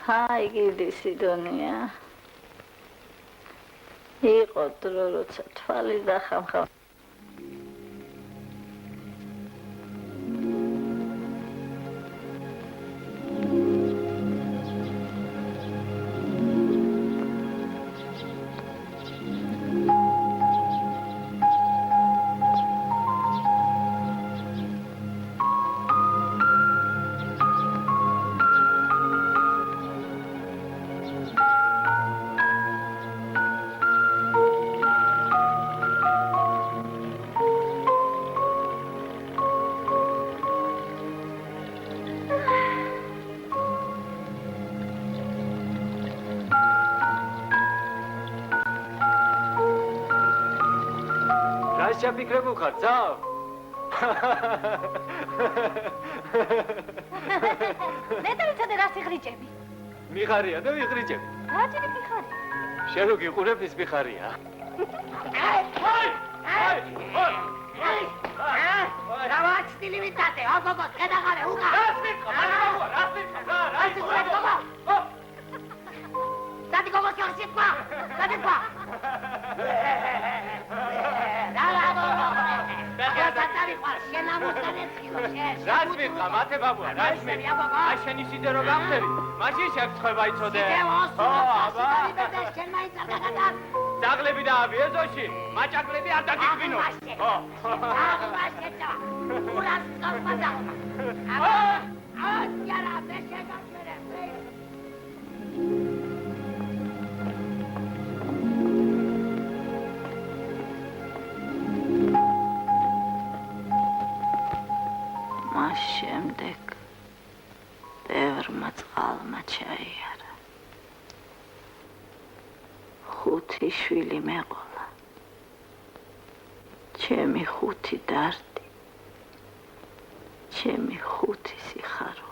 Hai, gidi Sidonia. Იყო დრო, როცა თვალი დახამხა. ფიქრებულ ხარ, ძავ? მე და ვიცოდე რა სიღრიჭები. მიხარია და ვიღრიჭები. რაჭი მიხარი? შენ რო გიყურებ ის მიხარია. დავაჩდილი ვიტატე, ოგოგო, ხედაღარე, უკა. რას მიყვა? რას მიყვა? რა გოგო. დადი გოგო, შეხსიფა. დადი პა. რას მიყვა, მათე ბაბუა, რას მიყვა? აი შენი სიდე რო გამხდები, მაშინ შეგწხვება იცოდე. ძაღლები დააბიე ზოში, მაჭაკლები არ დაგიგვინო. მას შემდეგ ბევრმა წყალმა ჩაიარა. 5 შვილი მეყოლა. ჩემი 5 დარდი. ჩემი 5 სიხარული.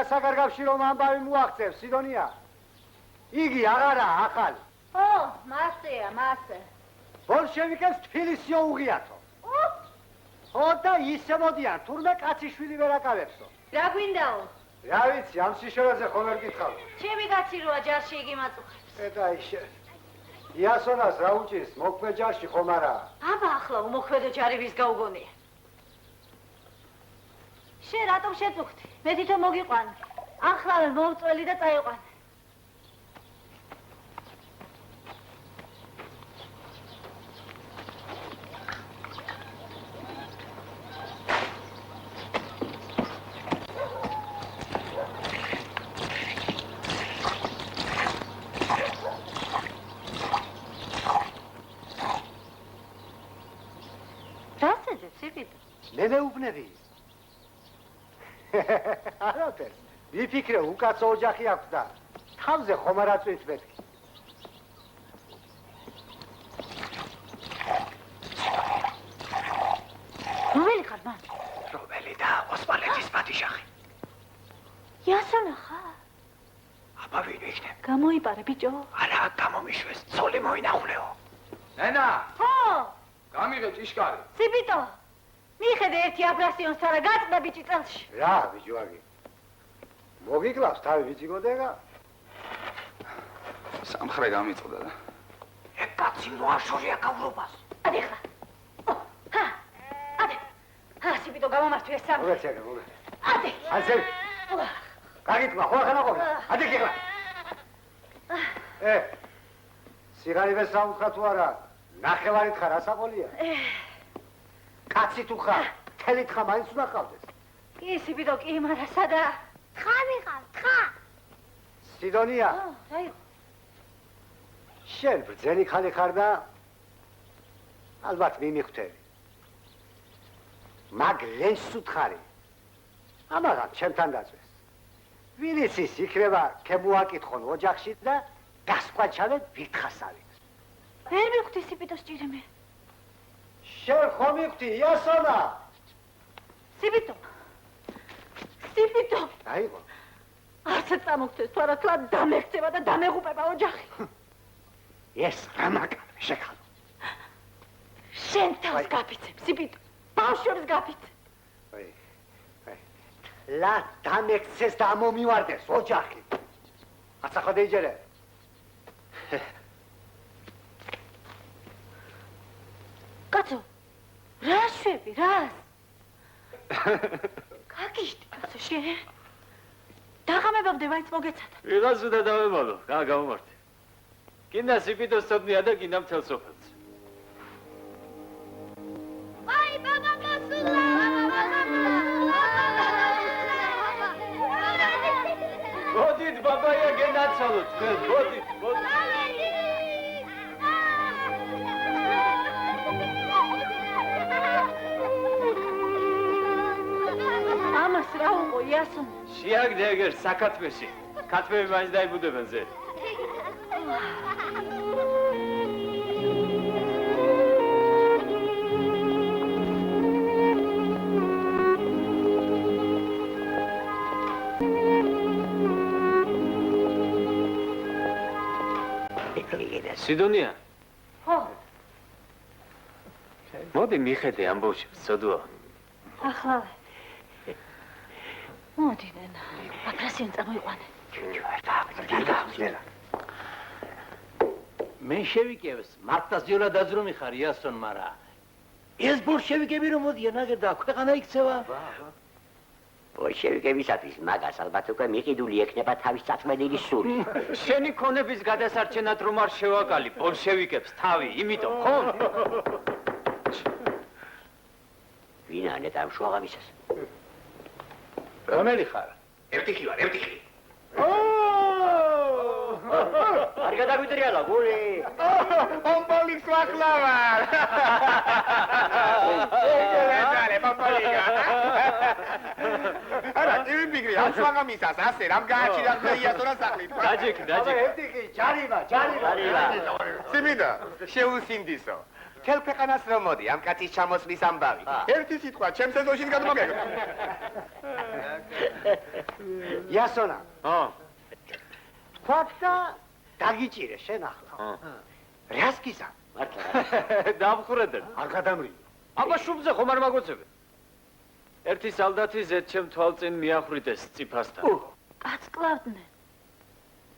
საკარგავში რომ ამბავი მოაღწევს, სიდონია. იგი აღარა ახალი. ო, მასეა, მასე. ბოლშევიკებს თბილისიო უღიათო. ო და ისე მოდიან, თურმე კაციშვილი ვერ აკავებსო. რა გვინდაო? რა ვიცი, ამ სიშორაზე ხომ ვერ გითხავ. ჩემი კაცი როა ჯარში იგი მაწუხებს. და ისე. იასონას რა უჭირს, მოქმედ ჯარში ხომ არაა? აბა ახლა უმოქმედო ჯარი ვის გაუგონია? შენ რატომ შეწუხდი? მე თვითონ მოგიყვანი. ახლავე მოვწველი და წაიყვანე. მე მეუბნები. არაფერს. ვიფიქრე, უკაცო ოჯახი აქვს და თავზე ხომ არ აწვით მეთქი. ღვთისახი. იასონა ხა? აბა ვინ იქნებ? გამოიპარე ბიჭო. არა, გამომიშვეს, ცოლი მოინახულეო. ენა, ხო, გამიღე ჭიშკარი. სიბიტო. მიხედე ერთი აფრასიონს არა გაწდა ბიჭი წელში. რა, ბიჭვაგი. მოგიკლავს თავი ვიციგოდეღა? სამხრე გამიწოდა და ეგ კაცი მოაშორია გავრობას. ადი ხა. ჰა. ადი. ჰა, სიბიტო გამომართვი ეს სამ. მოგეცეკე, მოგეცეკე. ადი. ანსები. გაგიტყვა, ხო ახლა ყო. ადი გიხლა. სიგარი ვესაუთხა თუ არა? ნახევარით ხარ ასაყოლია? კაცი თუ ხარ, თელით ხარ მაინც უნდა ყავდეს. კი, სიბიტო, კი, მაგრამ სადა? თხა ვიყავ, თხა. სიდონია, რა იყო? შენ ბრძენი ხალი ხარ და ალბათ მიმიხვდები. მაგ ლენს უთხარი. ამაღამ ჩემთან დაწვეს. ვინიც ის იქნება ქებუაკითხონ ოჯახში და გასყვაჩავეთ ვიქხასავით. ვერ მიხვდი სიბიტო სჭირემე. შენ ხომ მიხვდი იასონა? სიბიტო. სიბიტო. აიღო. არც წამოგწეს თუ არა თლა დამექცევა და დამეღუპება ოჯახი. ეს რა მაგარი შეხალო. შენ თავს გაფიცებ, სიბიტო. ბავშვებს გაფიცებ. ლა დამექცეს და ამომივარდეს ოჯახი. აცახოდე იჯერე. კაცო, რა შვები, რას? გაგიშტი, კაცო, შენ? დაღამებამდე მაინც მოგეცადა. ვიღაც უნდა დავემალო, რა გამომართე. კიდე სიბიტოს წოდნია და კიდე მთელ სოფელს. აი, ბაბა მოსულა. მოდით ბაბაია გენაცალოთ, თქვენ, მოდით, მოდით. ამას რა უყო იასონი? შეაგდე ეგერ საქათმეში. ქათმები მაინც დაიბუდებენ ზე. სიდონია. ხო, მოდი მიხედე ამბოშებს, ცოდუა. ახლა. მოდი ნენა, აფრასიონ წამოიყვანე. მე შევიკევს, მართლაც დაძრომი ხარ იასონ, მაგრამ ეს ბოლშევიკები რომ მოდიან აგერ და ქვეყანა იქცევა? ბოლშევიკებისათვის მაგას ალბათ უკვე მიყიდული ექნება თავის წაწმენილი სული. შენი ქონების გადასარჩენად რომ არ შევაკალი ბოლშევიკებს თავი, იმიტომ ხომ? ვინა ნეტამ შუაღამისას. რომელი ხარ? ევტიხი ვარ, ევტიხი. არ გადაგვიტრიალა გული. ომბოლიქს ვახლავარ. ეგრე პაპალიკა. არა, ტივიფიგრი, ამშვაღამისას ასე რამ გააჩინა იასონა სახლით. დაჯიქ. ევტიხი, ჯარიმა. სიმიდა, შეუსინდისო. თელ ქვეყანას რომ მოდი, ამ კაცის ჩამოსვლის ამბავი. ერთი სიტყვა, ჩემს ეზოში გადმოგეკრა. იასონა, ხო. თქვათ და დაგიჭირე შენ ახლა. რას გიზამ? დამხრედენ. არ გადამრი. აბა შუბზე ხომ არ მაგოცები? ერთი სალდათი ზედ ჩემ თვალწინ მიახრიტეს წიფასთან. კაცკლავდნენ.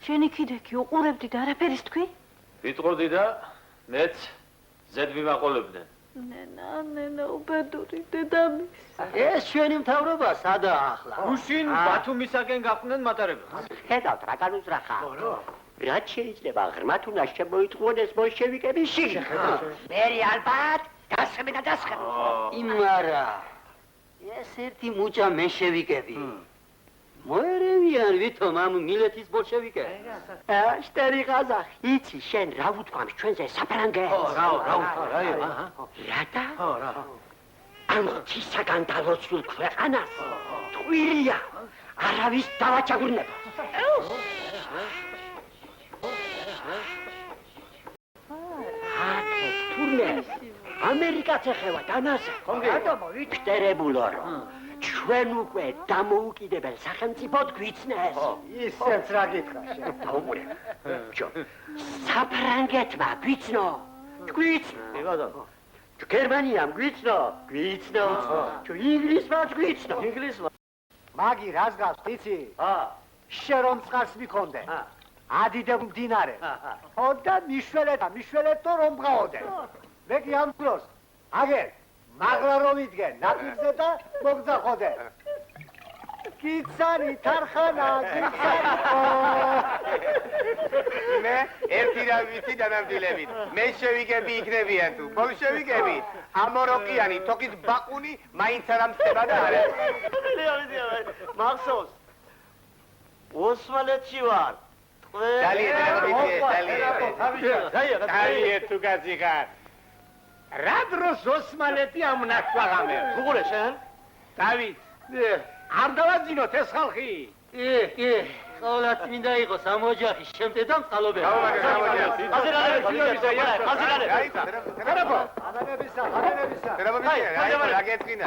შენი კიდექი უყურებდი და არაფერის თქვი? ვიტყოდი და მეც ზედ ვიმაყოლებდნენ. ნენა, უბედური დედამის. ეს ჩვენი მთავრობა სადაა ახლა? გუშინ ბათუმისაკენ გაყვნენ მატარებელს. ხედავთ რა განუძრახა. რაც შეიძლება ღრმათ უნდა შემოიტყუონ ეს ბოლშევიკების შიგნით. მერი ალბათ დასხები და დასხები. იმარა. ეს ერთი მუჭა მეშევიკები. მოერევიან ვითომ ამ მილეთის ბოლშევიკები. შტერი ყაზახი. იცი შენ რა უთქვამს ჩვენზე საფრანგეთს? რა უთქვა, რადა? ამ ცისაგან დალოცულ ქვეყანას ტყვილია არავის დავაჩაგვრნება. აკეთ თურმე ამერიკაც ეხება დანაზე. რატომ ვიქტერებულო რომ თქვენ უკვე დამოუკიდებელ სახელმწიფოდ გვიცნეს. ისეც რა გითხრა შენ? დაუყურე. ჯო. საფრანგეთმა გვიცნო. გვიცნო. ბატონო. გერმანიამ გვიცნო. გვიცნო. ჯო ინგლისმა გვიცნო. ინგლისმა. მაგი რას გავს, იცი? შენ რომ წყარს მიქონდე. ადიდებ მდინარე. ხო და მიშველეთო რომ მყავდე. მე კი ამ დროს აგერ მაგრა რომ იდგე ნაპირზე და მოგძახოდე. კიცარი თარხანა, კიცარი. მე ერთი რა ვიცი დანამდვილებით. მე შევიგები იქნებიან თუ ბოლშევიკები. ამოროკიანი, თოკის ბაყუნი მაინც არ ამსება და არა. მახსოვს. ოსმალეთში ვარ. ძალიან თუ გაზიღარ. რა დროს ოსმალეთი ამ ნახვალამე? უყურე შენ? დავით. არ დავაძინოთ ეს ხალხი. კი. ყოველას მინდა იყოს ამ ოჯახის შემტე და მწყალობელი. ხაზირალები. რა გეწინა?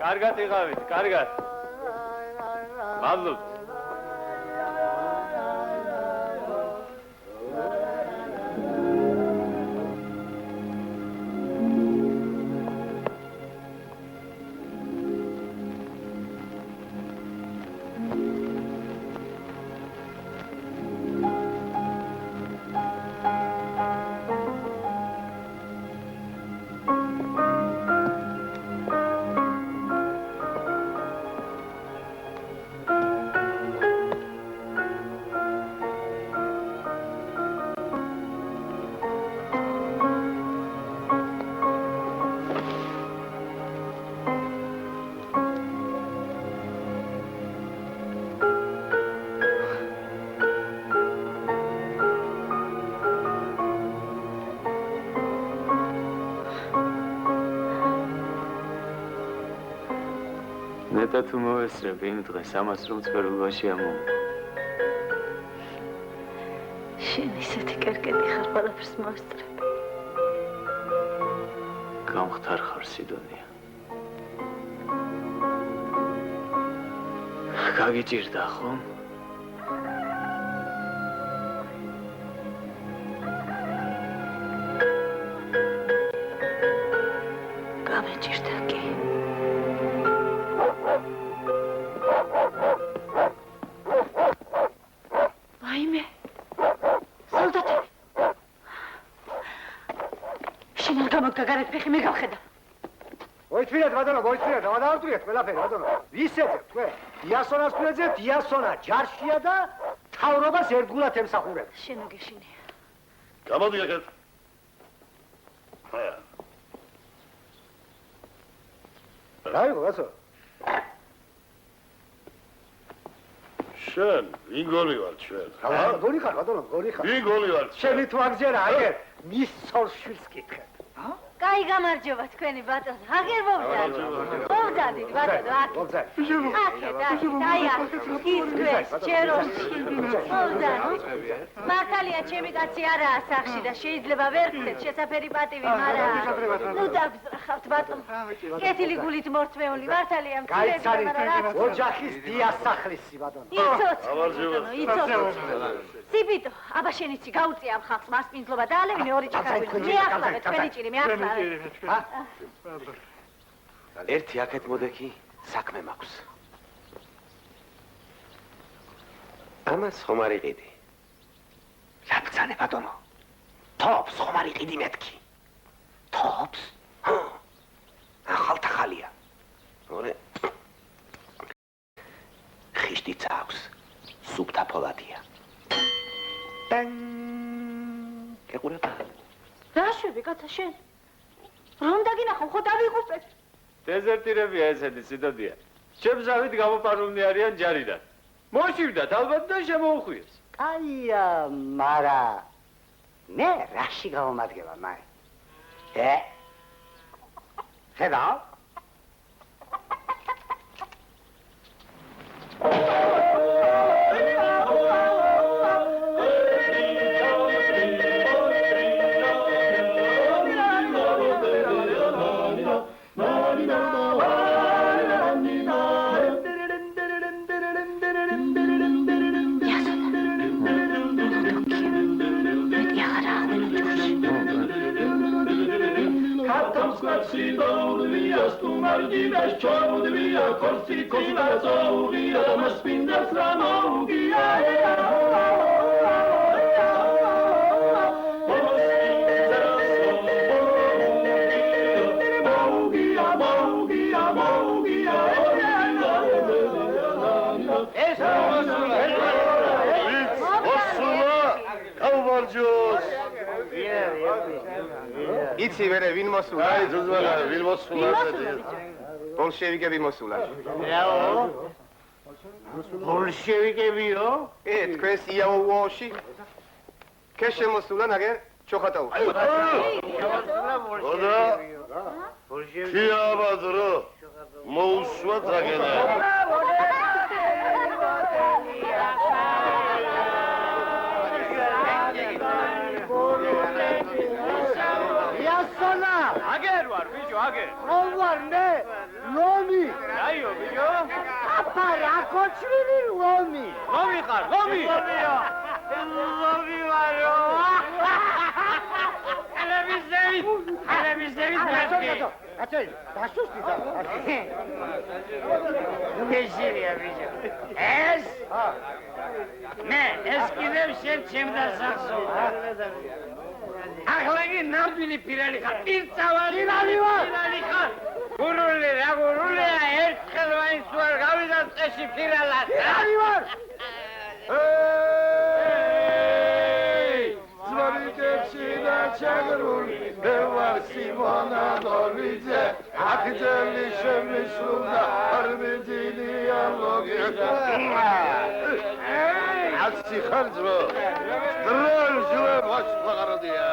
კარგად იყავით, კარგად. მადლობთ. ნეტა თუ მოვესწრებ იმ დღეს ამას რომ წვერულვაში ამომვა. შენ ისეთი კერკეტი ხარ, ყველაფერს მოვესწრებ. გამختار ხარ სიდონია. გაგიჭირდა ხომ? გამეჭირდა კი. ვაიმე. სოლდატები. შენ არ გამოგაგარეთ ფეხი, მე გავხედა. მოიწვიეთ ბატონო, გადავამტვრიეთ ყველაფერი ბატონო. ვის ეძებთ თქვენ? იასონას გვეძებთ, იასონა ჯარშია და თავრობას ერთგულად ემსახურებს. შენ გეშინია. გამოდიახეთ. რა იყო გასო? შენ, ვინ გოლი ვარ ჩვენ? გოლი ხარ ბატონო, გოლი ხარ. ვინ გოლი ვარ? შენი თუ აგზერა, აგერ მის ცოლშვილს კითხეთ. კაი გამარჯობა თქვენი ბატონო. აგერ მოვძადით ბატონო, აქ. აქეთ, აი აქ. ისქვეს, ჩერონში. მოვძადით. მართალია ჩემი კაცი არაა სახში და შეიძლება ვერ ხდეთ შესაფერი პატივი, მაგრამ ნუ დაგზრახავთ ბატონო. კეთილი გულით მორთმეული, მართალია მცირედი, მაგრამ რა. ოჯახის დიასახლისი ბატონო. იცოც. იცოც. სიბიტო, აბა შენ იცი გაუწია ამ ხალხს მასპინძლობა და ალევინე ორი ჭიქარული. მიახლავე თქვენი ჭირი, მიახლავე. ერთი აქეთ მოდექი საქმე მაქვს. ამას ხომ არ იყიდი? რა ბრძანე ბატონო? თობს ხომ არ იყიდი მეთქი? თობს? ახალთახალია. ორე. ხიშტიც აქვს. სუფთა ფოლადია. გეყურება? რა შვები კაცა შენ? რომ დაგინახავ, ხო დავიღუპეთ. დეზერტირებია ესეთი სიდოდია. ჩემსავით გამოპარულნი არიან ჯარიდან. მოშივდათ ალბათ და შემოუხვიეს. კაია, მარა მე რაში გავამადგება მაი? ხედავ? იცი ვერე ვინ მოსულა? აი ზუზმანა ვინ მოსულა? ბოლშევიკები მოსულა. ბოლშევიკებიო? თქვენს იაუოში ქე შემოსულა ნაგე ჩოხატაუში. ოდა კი აბადრო მოუსვა დრაგენა იასონა აგერ ვარ ბიჭო აგერ რომ ვარ მე ლომი რაიო ბიჭო აფა რა კოჩვილი ლომი ლომი ხარ ლომი ლომი ვარო ალებიზევი აცი დაშუსტი და ეჟირია ბიჭო ეს მე ეს კიდევ შენ ჩემდასახსო ახლა ნამდვილი პირალი ხარ პირწავალი პირალი ხარ გურული რა გურულია ერთხელ მაინც ვარ გავიდა წეში პირალად pirali ვარ ზვარიდებში და ჩაგრული ვარ სიმონა დოლიძე აქძელი შემისრულდა არ მიძინია ლოგიკა აცი ხარჯო დროჟვე ვაშფაღარდია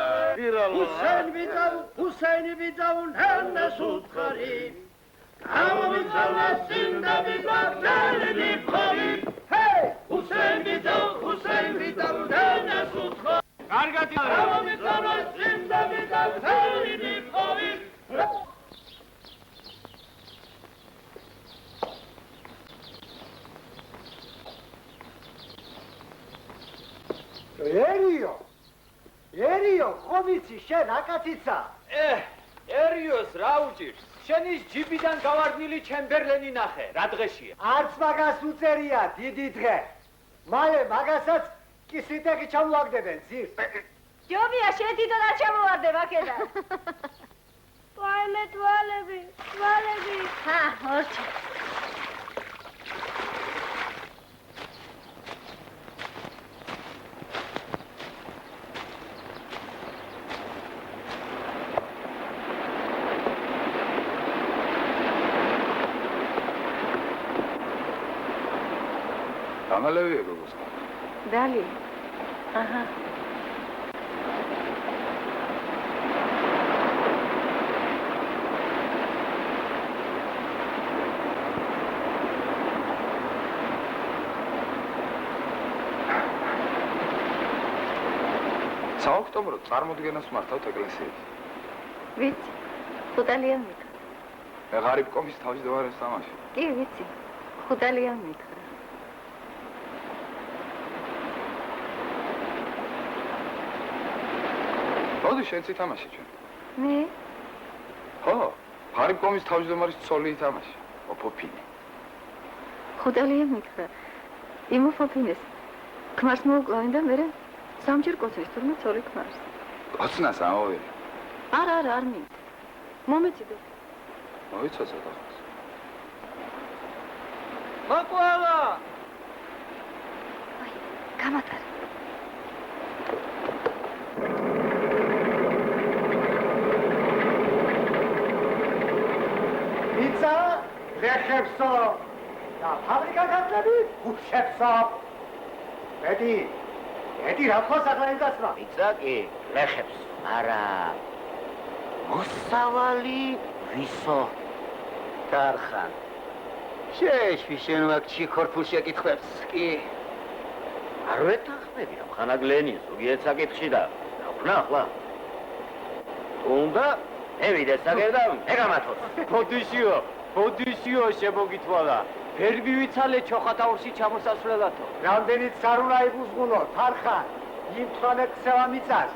Hüseyin bidavun henne sutkari Ama bidavun sinda bidavun kari Hey! Hüseyin bidavun henne sutkari კარგად Ama bidavun sinda bidavun kari ერიო ხომიცი შენ აკაციცა ერიოს რა უჭირს შენ ის ჯიბიდან გავარდნილი ჩემბერლენი ნახე რა დღეშია არც მაგას უწერია დიდი დღე მალე მაგასაც კისრიტეხი ჩამოაგდებენ ძირს ჯობია შენ თვითონ არ ჩამოვარდებ აქედან ვაიმე თვალები ჰა ორჩა ამალევია გოგოს დალი აჰა საოქტომბრო წარმოდგენას მართავთ ეკლესიით. ვიცი ხუთალიან მითხრა მე ღარიბ კომის თავმჯდომარეს თამაში. კი ვიცი ხუთალიან მითხრა მოდი შენც ითამაში ჩვენ. მე ხო, ღარიბ კომის თავმჯდომარის ცოლი ითამაში. ოფოფინი. ხუთალიან მითხრა იმოფოფინეს ქმარს მოუკლავენ და მე სამჯერ კოცნის თურმე ცოლი ქმარს კოცნას ამოვირი. არა არ მინდა მომეციდე მოიცოცა ხალხს. მოკვალა აი გამატარ ისა ლეხებსო და ფაბრიკა გაწები გუშებსო ედი რა თქოს ახლა ინდასმა იცაკი ლეხებს არა მოსავალი ვისო დარხან შეეშვი შენ ვაქცი ქორფულში ეკითხებს კი არ ვეთახმები რა ხანაგლენი ზოგიერთ საკითხში და დავრნა ახლა უნდა ევიდე საკერდა ეგამათოს ბოდიშიო შემოგითვალა ვერ მივიცალე ჩოხატაურში ჩამოსასვლელათო რამდენიც არ უნდა იგუზღუნო თარხან იმ თვალე ქცევა მიწას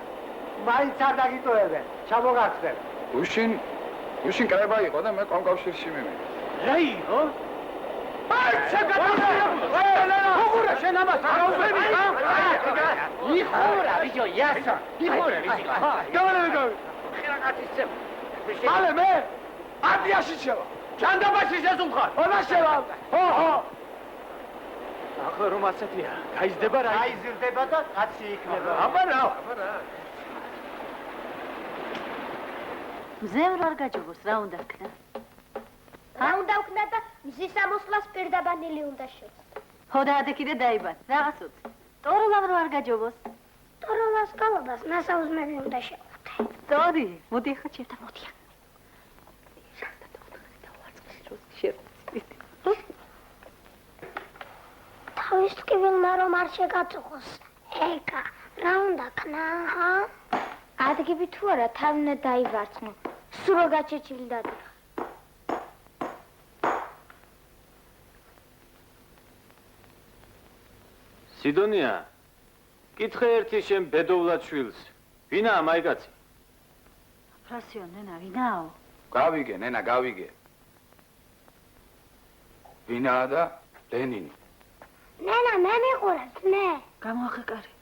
მაინც არ დაგიტოვებენ, ჩამოგართვენ. გუშინ კრება იყო და მე კომკავშირში მივიდა. რა იყო? აი, უგურა შენ ამას აღავსები ხა? იხურა, ბიჭო, იასო. იხურა, ბიჭო. გავარები. მალე მე არტიაში შევა. ჯანდაბაში შეზუმხარ. ოდა შევა. ხო. ახლა რომ ასეთია, გაიზრდება რა? გაიზრდება და კაცი იქნება. აბა რა? მზემ რა არ გაჯობოს, რა უნდა ქნა? რა უნდა ვქნა და მზის ამოსვლას პირდაბანილი უნდა შევსწრო. ხო და ადე კიდე დაიბად, რაღაც უცი. ტოროლამ რა არ გაჯობოს? ტოროლას გალობას მასაუზმები უნდა შევხვდე. ტორი, მოდი ახლა ჩემთან მოდი. თავის ტკივილმა რომ არ შეგაწუხოს, ეკა, რა უნდა ქნა, ჰა? ადგები თუ არა, თავი უნდა დაივარცხნო. სულ რო გაჩეჩილი დადიხა. სიდონია, კითხე ერთი შენ ბედოვლად შვილს. ვინაა მაიკაცი? აფრასიო, ნენა, ვინაო? გავიგე, ნენა, გავიგე. ვინაა და ლენინი. ნენა, მე მიყურებ, მე. გამოახეკარი.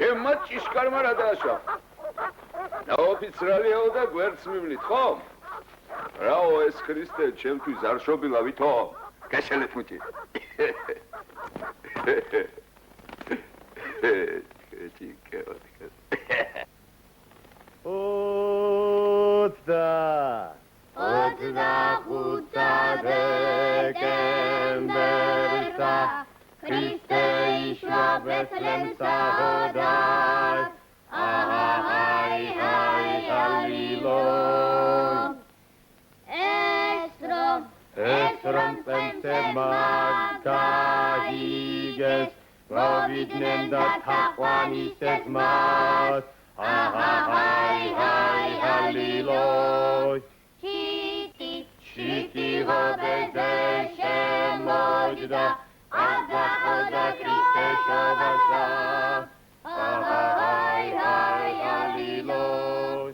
ჩემმა ჭიშკარმა რა დააშვა? დაოფიცრალიაო და გვერდს მივლით, ხო? რაო ეს ქრისტე ჩემთვის არ შობილა ვითო? გაშალეთ მუჭი. Christe išla Betlehemsa hodaj, ahaj, haliloj. Esrom pemse magkahiges, providnem da taqwanis esmas, ahaj, haliloj. Shiti hodeze shemojda, Azda Christe Shavasa, ahai, haliloj.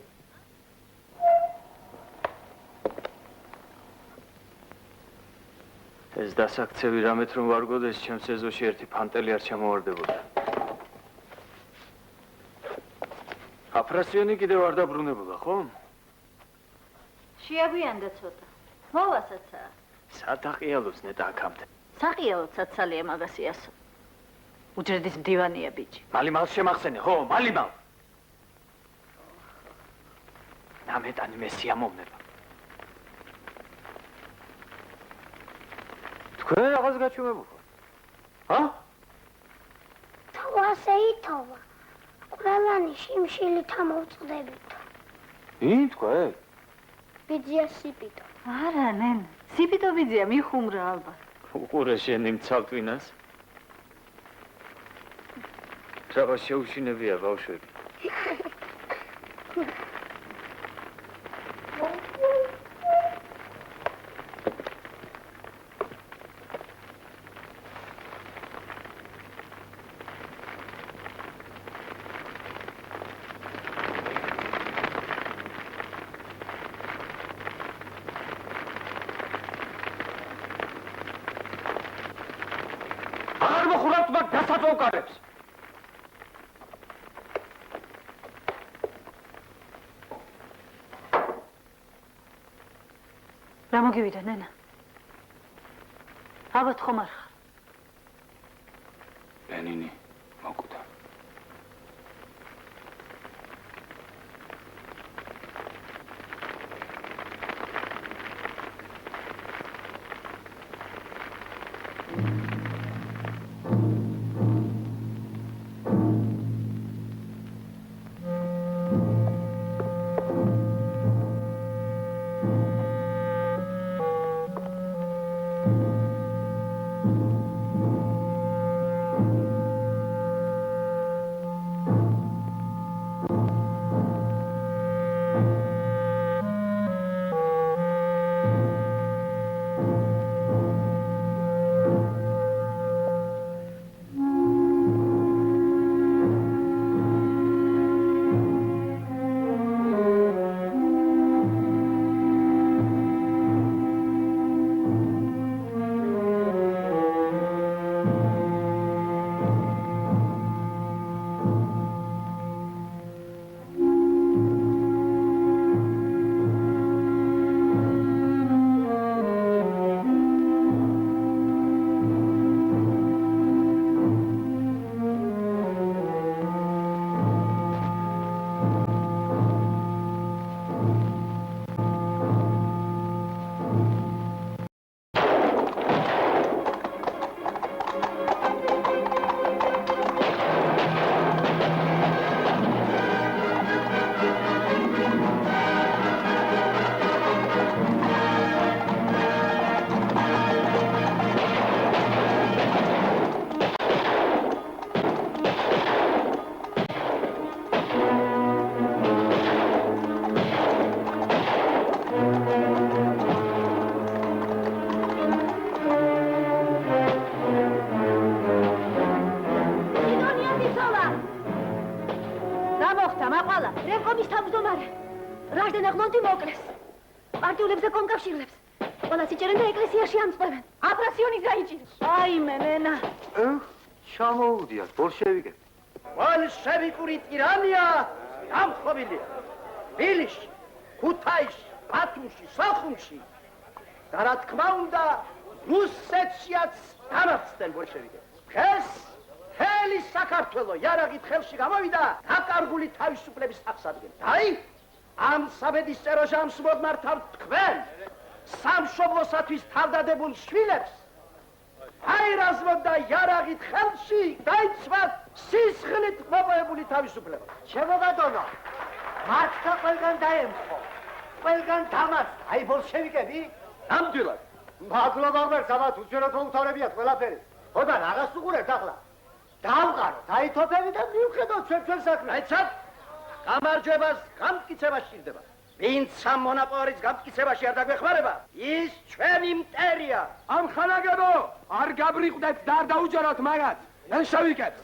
ეს დასაქცევი რამეთ რომ ვარგოდეს, ჩემს ეზოში ერთი ფანტელი არ ჩამოვარდებოდა. აფრასიონი კიდევ არ დაბრუნებულა, ხო? შეაგვიანდა ცოტა. მოვასაცა. სადაყიალოს ნეტა აქამდე. საყიელოდ საცალია მაგას იასო. უჯრედის მდივანია ბიჭი. მალიმალ შემახსენე, ხო, მალიმალ. ნამეტანი მე სიამოვნება. თქვენ რაღაც გაჩვენებულო? ჰა? თავასე ითოვა. ყველანი შიმშილით ამოვწყდებით. ვინ თქვენ? ბიძია სიპიტო. არა, ნენა. სიპიტო ბიძია მიხუმრა ალბათ. უყურე შენ იმ ცალტვინას. რა შეუშინებია ბავშვები. აღარ მოხურავთ მაგ დასაწოვკარებს. რა მოგივიდა, ნენა? ალბათ ხომ არ ხარ? ლენინი მოკვდა. რევკომის თავმჯდომარე. რაჟდენ აღმონტი მოკლეს. პარტიულებზე კომკავშირლებს. ყველას იჭერენ და ეკლესიაში ამწყევენ. აფრასიონის დაიჭირეს. აიმე, ნენა. ჩამოუვდიათ ბოლშევიკები. ბოლშევიკური ტირანია დამხობილია. თბილისში, ქუთაისში, ბათუმში, სოხუმში და რა თქმა უნდა, რუსეთშიაც დამარცხდნენ ბოლშევიკები. ეს მთელი საქართველო იარაღით ხელში გამოვიდა დაკარგული თავისუფლების აღსადგენად. აი, ამ საბედის წეროჟამს მოდმართავთ თქვენ, სამშობლოსათვის თავდადებულ შვილებს. აი, რაზმოთ და იარაღით ხელში დაიცვათ სისხლით მოპოვებული თავისუფლება. შემოგადონო, მართლა ყველგან დაემხო, ყველგან დამარცხა. აი, ბოლშევიკები? ნამდვილად. მადლობა ღმერთს, ამათ უჯეროდ მოუთავრებიათ ყველაფერი. ხო და რაღაც უყურებთ ახლა. დავყაროთ, აითოფები და მივხედოთ ჩვენ საქმეს. აიცად, გამარჯვებას გამტკიცება სჭირდება. ვინც ამ მონაპოვარის გამტკიცებაში არ დაგვეხმარება, ის ჩვენი მტერია. ამხანაგებო, არ გაბრიყვდეთ და არ დაუჯეროთ მაგათ. ბოლშევიკებს.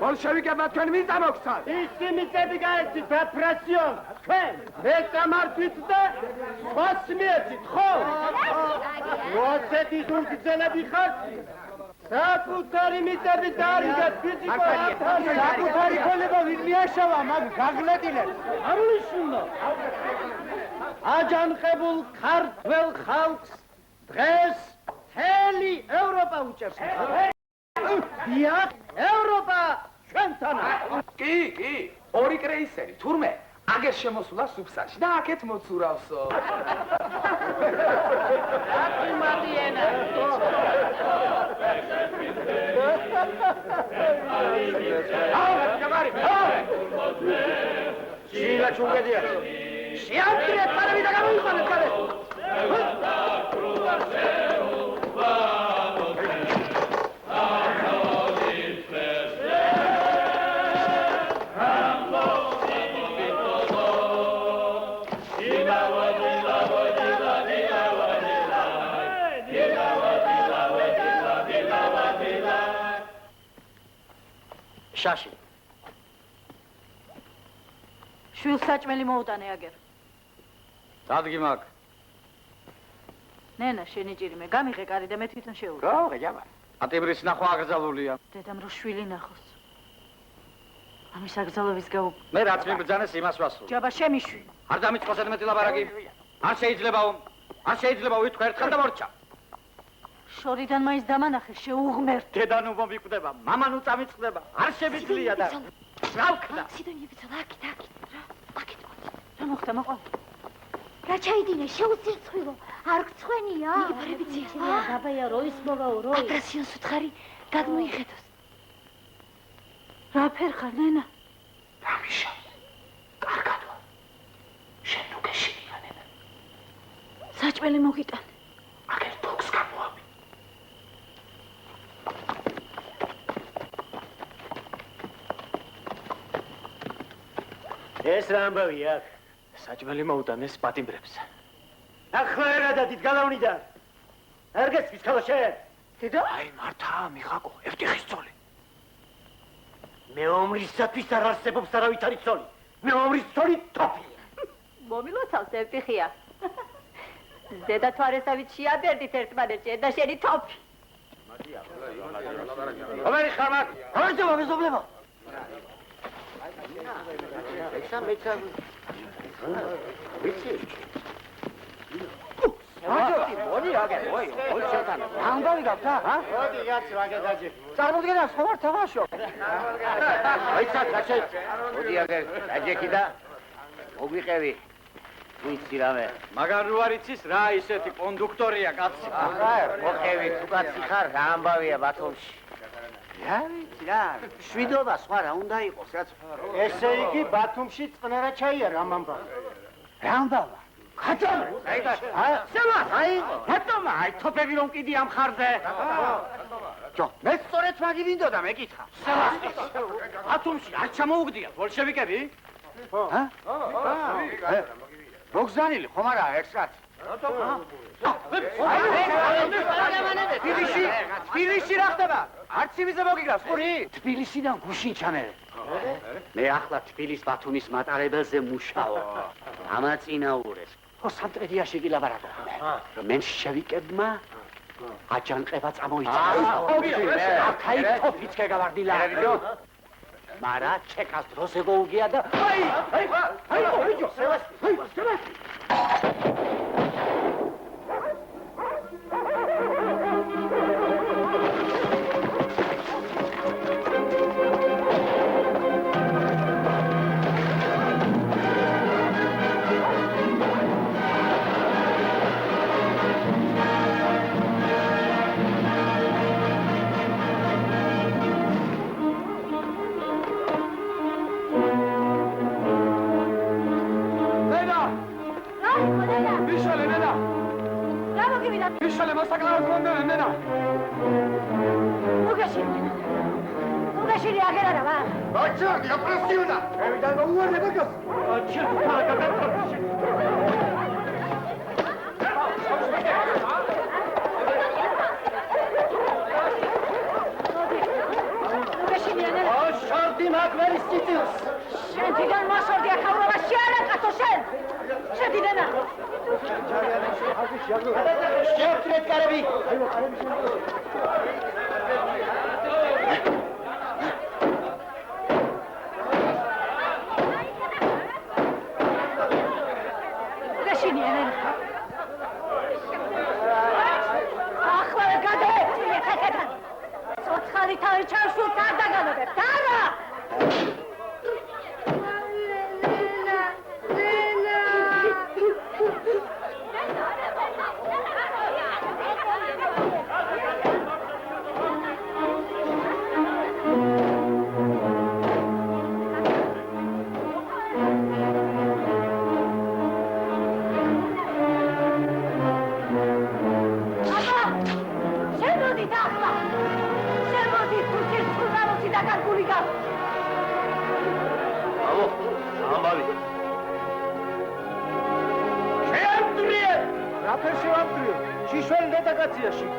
ბოლშევიკებმა თქვენ მის დამოგცათ. ისინი მიწები გაეცით აფრასიონ, თქვენ მეკამართვით და სხვას მიეცით, ხო? რუსეთის უმგრძელები ხართ? საკუთარი მიწები დაარიგეთ ფიზიკო ათანი. საკუთარი ქონება ვინ მიაშავა მაგ გაღლედინებს? ამლიშუნო. აჯანყებულ ქართველ ხალხს დღეს მთელი ევროპა უჭერს. დიახ, ევროპა ჩვენთანაა. კი, ორი კრეისერი, თურმე, აგერ შემოსულა სუფსაში და აქეთ მოცურავსო. შილა ჩუნგედია. შეამტრეთ პარები და გამოიყვანეთ კალე. შაში. შვილს საჭმელი მოუტანე აგერ. დადგი მაგ. ნენა, შენი ჭირიმე, გამიღე კარი და მე თვითონ შევურე. გავიღე, ჯაბა. ატიბრის ნახვა აკრძალულია. დედამ რო შვილი ნახოს. ამის აკრძალების გაუ. მე რაც მიბრძანეს იმას ვასრულე. ჯაბა შემიშვი. არ დამიწყოს ედმეტი ლაბარაკი. არ შეიძლება ვითქვა ერთხელ და მორჩა. შორიდან მაინც დამანახე, შეუღმერთ. დედა ნუ მომიკვდება, მამა ნუ წამიწყდება. არ შევიძლია და რავქნა. სიდონიებიც ლაკი, დაკი. აკეთ. რა მოხდა მაყვალ? რა ჩაიდინე, შეუცირცხვილო. არ გცხვენია? მიგიფარებით ზეა, დაბაია როის მოგაო, როი. აპრესიონს უთხარი, გადმოიხედოს. რა ფერ ხარ, ნენა? დამიშა. კარგად ვარ. შენ ნუ გეშინია ნენა. საჭმელი მოგიტანე. აგერ ბოქს გამოავი. ეს რა ამბავია? საჭმელი მოუტანეს პატიმრებს. ახლა ერადა დიდ გალავნიდან. არ გესმის ხოლო შენ? დედა, აი მართა, მიხაკო, ევტიხის ძოლი. მეომრისათვის არ არსებობს არავითარი ცოლი. მეომრის ცოლი თოფია. მომილოცავს ევტიხია. დედა თვარესავით შეაბერდით ერთმანეთში და შენი თოფი. რომელი ხარ მაგ? არჯობა მეზობლებო. მეცა. ვიცი? მოდი აგე, ოი, შევთან. ამბავი გაქვთ, ჰა? მოდი კაცო, აგე დაჯე. წარმოდგენა სხვა ვარ თამაშო. მოიცა, კაცო. მოდი აგე, დაჯექი და მოგვიყევი. ვიცი რამე. მაგარ რო არ იცის რა ისეთი კონდუქტორია კაცი. მოყევი, თუ კაცი ხარ, რა ამბავია ბათუმში. რა ვიცი რა, შვიდობა სხვა რა უნდა იყოს, რაც. ესე იგი ბათუმში წყნარა ჩაიარა ამ ამბავი. რა ამბავა? ხაჭამ! აი და შემა, აი, ბატონო, აი თოფები რომ კიდი ამ ხარზე. ჯო, მე სწორედ მაგი მინდოდა მეკითხა. ათუმში არ ჩამოუგდიათ ბოლშევიკები? ჰა? მოგზანილი ხომ არა ერთად? თბილისში რა ხდება? არც იმიზე მოგიგრავს, ხური? თბილისიდან გუშინ ჩამერე. მე ახლა თბილის ბათუმის მატარებელზე მუშაობ. ამაწინაურეს. ხო სამტრედიაში კი ლაბარაკობ. რომ შევიკებმა აჯანყება წამოიწყო. აქაი თოფიცკე გავარდილა. მარა ჩეკას დროზე გოუგია და მიშალე მოსაკრავად მომდენა ნენა. უგეშინი აგერ არა ვა. აჩარდი, აპრესიონა. ევიდან მოუვარდა ბაკოს. უგეშინი აგერ. შორდი მაგმერის ციტილს. შენ თიდან მასორდი ახავრობა შეარაკათო შენ. შედიდენა. შევტრეთ კარები. უგეშინი აგერ. ახლა გადაეწიე ხეთიდან. ცოცხალი თავი ჩავშურთ არ დაგანებებ. დარა!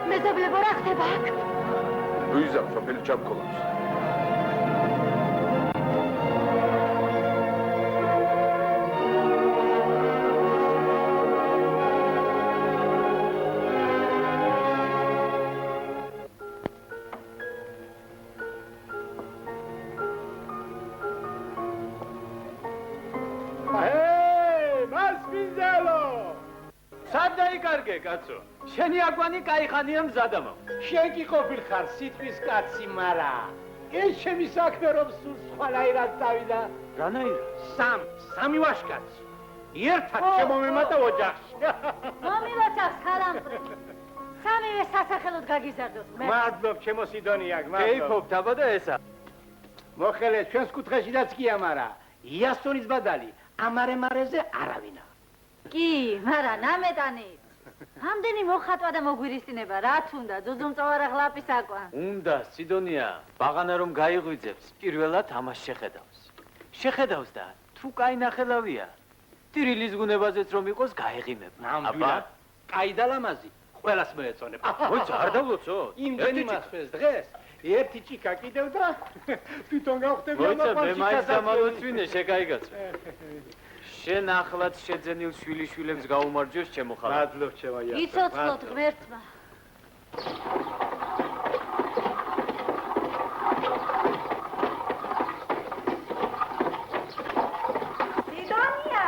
მეზობლებო რა ხდება აქ? ლუიზა სოფელი ჩამქოლობს. რა დაიკარგე, კაცო? შენი აგვანი кайხანია მზადამო. შენ კი ყოფილ ხარ სიტყვის კაცი, მარა ეს ჩემი საქმე რომ სულ სხვანაირად დავიდა. რანაირად? სამი ვაშკაც. ერთად შემომემატა ოჯახში. მომივაცავს ხალამწრი. სამივე სასახელოდ გაგიზარდოთ. მადლობ, ჩემო სიდონიაკ, მადლობ. გეიფობთ აბა და ესა. მოხელე, ჩვენს კუთხეშიდაც კი ამარა. იასტონის ბადალი, ამარე-მარეზე არავინა. კი, მარა ნამეტანით. ამდენი მოხატვა და მოგვირისინება, რაც უნდა, ძუძუმწოვარა ღლაპის აკვა. უნდა, სიდონია, ბაღანა რომ გაიღვიძებს, პირველად ამას შეხედავს. შეხედავს და თუ კაი ნახელავია, ტირილის გუნებაზეც რომ იყოს, გაეღიმება. ნამდვილად, კაი და ლამაზი, ყველას მოეწონებ. ой, არ დავლოცო. იმდენი მასწრეს დღეს, ერთი ჭიქა კიდევ და თვითონ გავხდები მოიცა, მე მაინც დამალოცვინე, შეკაიგაცო. შენ ახლაც შეძენილ შვილიშვილებს გაუმარჯოს ჩემო ხალხო. მადლობ, ჩემო იასტო. იცოცხლოთ ღმერთმა. სიდონია!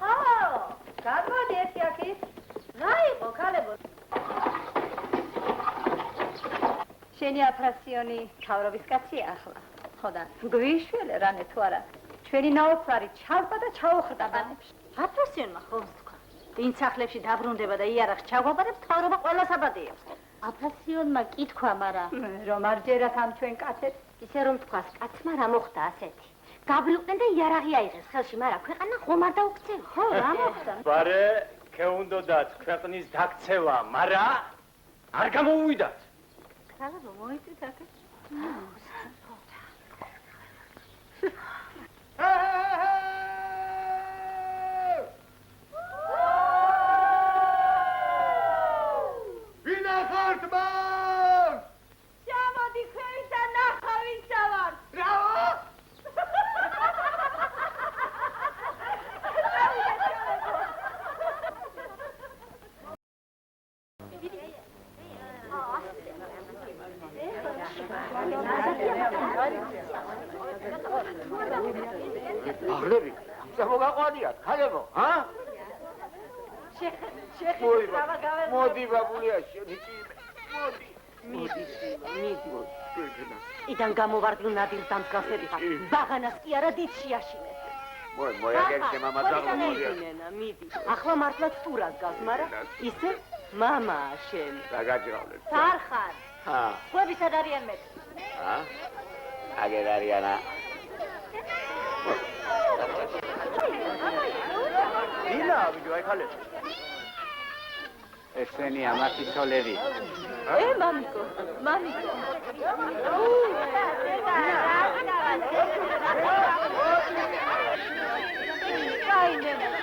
ო, გადმოდი ერთი აქეთ. რა იყო, ქალებო? შენი აფრასიონი თავრობის კაცია ახლა. ხო და გვიშველე რანე თუ არა. ჩვენი ნაოფლარი ჩავდა და ჩაუხრდა ბანებში. აფრასიონმა ხომს თქვა. ვინ სახლებში დაბრუნდება და იარაღს ჩაგვაბარებს, თავრობა ყველას აბადეებს. აფრასიონმა კი თქვა, მარა რომ არ ჯერათ ამ ჩვენ კაცებს. ისე რომ თქვას, კაცმა რა მოხდა ასეთი. გაბრიყვნენ და იარაღი აიღეს ხელში, მარა ქვეყანა ხომ არ დაუქცევა. ხო, რა მოხდა? ბარე, ქეუნდოდათ ქვეყნის დაქცევა, მარა არ გამოუვიდათ. ქალებო, მოიწვით აქეთ. ვინა ხართ მან? ჩამოდი ქვევით და ნახავ ვინცა ვარ. ბრავო! აღლები, მოგაყვანიათ, ხალებო, ჰა? მოდი ბაბულია, შენი ჭიმე. იდან გამოვარდნილ ნადილს დამსგავსები ხარ. ბაღანას კი არა დიდ შეაშინეს. მოიაგერჩე მამაძაღლო მოდია. მიდი. ახლა მართლაც ტურას გავს, მაგრამ ისე მამაა შენ. დაგაჭრავლეთ. სარხარ. ჰა. ხუები სად არიან მე? ჰა? აგერ არიანა. დილა, ვიდეო აი ხალეთ. ესენი ამათი ცოლები. მამიკო.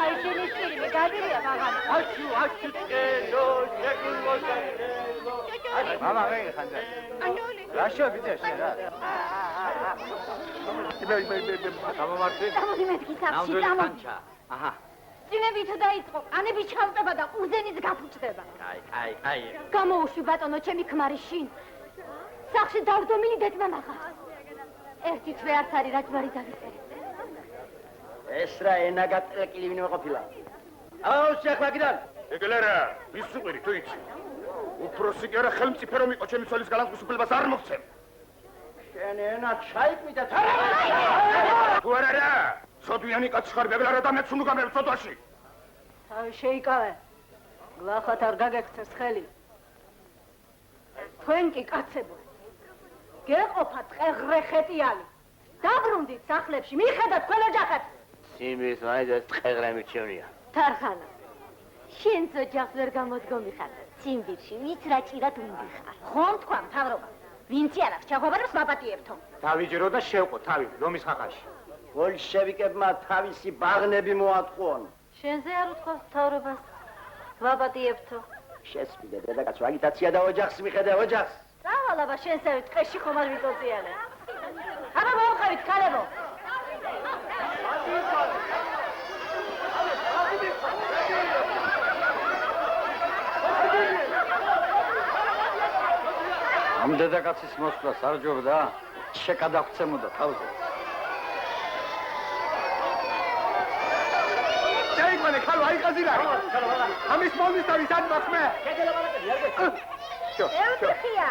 აი შენი წილი გადილია ბაღანა. აშუ წელო, შეგულმოჟანელო. მამა მე ხანდა. რა შევიდე შენ რა? გამომართვი? გამოდი მეთქი საფში, გამოდი. აჰა. წინებით დაიწყო, ყანები ჩავტება და უზენიც გაფუჭდება. კაი. გამოუშვი ბატონო, ჩემი ქმარი შინ. სახში დავდომილი დედმა მაღავს. ერთი თვე არც არის, რაც ვარი დავიწერე. ეს რა ენა გაწეკილი ვინმე ყოფილა? აუ, შეხვაგიდან. ეგლერა, მისუყვირი თუ იცი. უფროსი კი არა ხელმწიფე რომ იყო ჩემი ცოლის გალანსუსუფლებას არ მოგცემ. შენ ენა ჩაიკვიდა თარა. თუ არა რა, ცოდვიანი კაცი ხარ ბებლა და მეც უნდა გამებ ცოდვაში. თავი შეიკავე. გლახათ არ გაგექცეს ხელი. თქვენ კი კაცებო. გეყოფათ ყეღრეხეტიალი. დაბრუნდით სახლებში, მიხედათ თქვენ ოჯახებს. სიმის მაინც ყეღრა მიჩვენია. თარხანა. შენც ოჯახს ვერ გამოდგომი ხარ. ციმბირში ვიც რა ჭირად უნდი ხარ. ხომ თქვა მთავრობა. ვინც იარაღს ჩაგვაბარებს მაპატიებთო. დავიჯერო და შევყო თავი რომის ხახაში. ბოლშევიკებმა თავისი ბაღნები მოატყუონ. შენზე არ უთქვას მთავრობას. ვაპატიებთო. შესპიდე დედაკაცო, აგიტაცია და ოჯახს მიხედე ოჯახს. დავალაბა შენსავით ტყეში ხომ არ ვიწოწიანე. აბა მოვყავით ქალებო. ამ დედაკაცის მოსვლას არ ჯობდა, შეკადაგცემოდა თავზე. დაიწყო მანე ხალვა აიყაზირარი. ამის მომის და ვისად მოხმე? ევტიხია.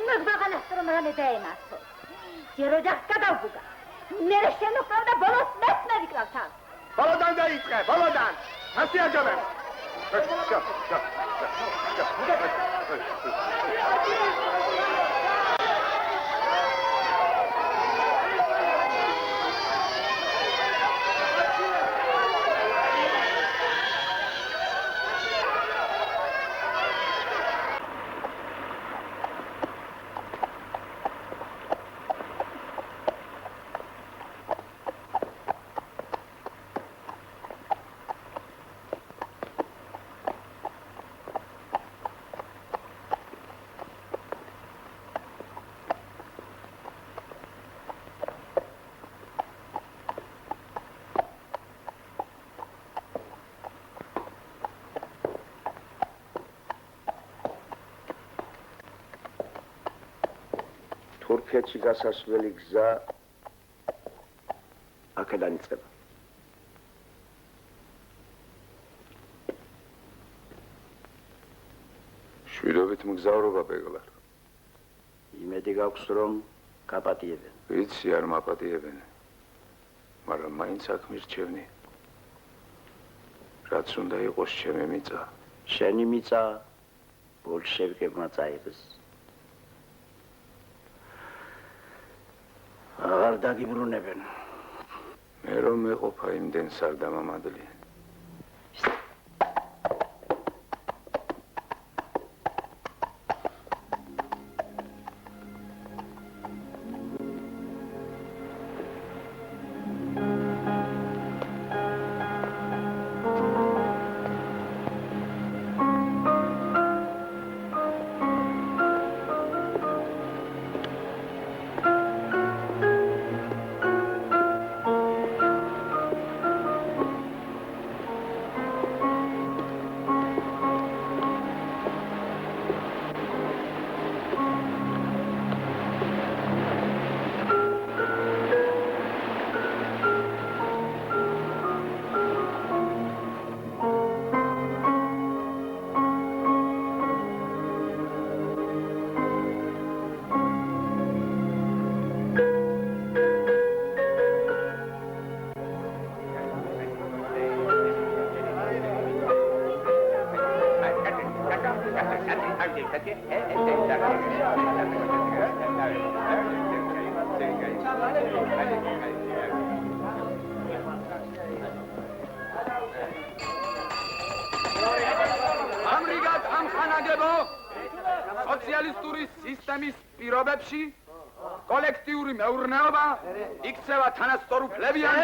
ნუ ბაღანასტრო მანე დაემართო. ჯეროჯახ გადავგუგა. მე შენოყავ და ბოლოს მეც მევიკრავ თან. ბოლოდან დაიწყე, ბოლოდან. ასე აჯობებ. თურქეთში გასასვლელი გზა აქედან იწყება. შვიდობით მგზავრობა ბეგლარ. იმედი გაქვს რომ გაპატიებენ. ვიცი არ მაპატიებენ. მაგრამ მაინც აქ მირჩევნი. რაც უნდა იყოს ჩემი მიწა. შენი მიწა ბოლშევიკებმა წაიღეს. აღარ დაგიბრუნებენ. მე რომ მეყოფა იმდენ სარდამამადლი. ამრიგად ამხანაგებო სოციალისტური სისტემის პირობებში კოლექტიური მეურნეობა იქცევა თანასწორუფლებიან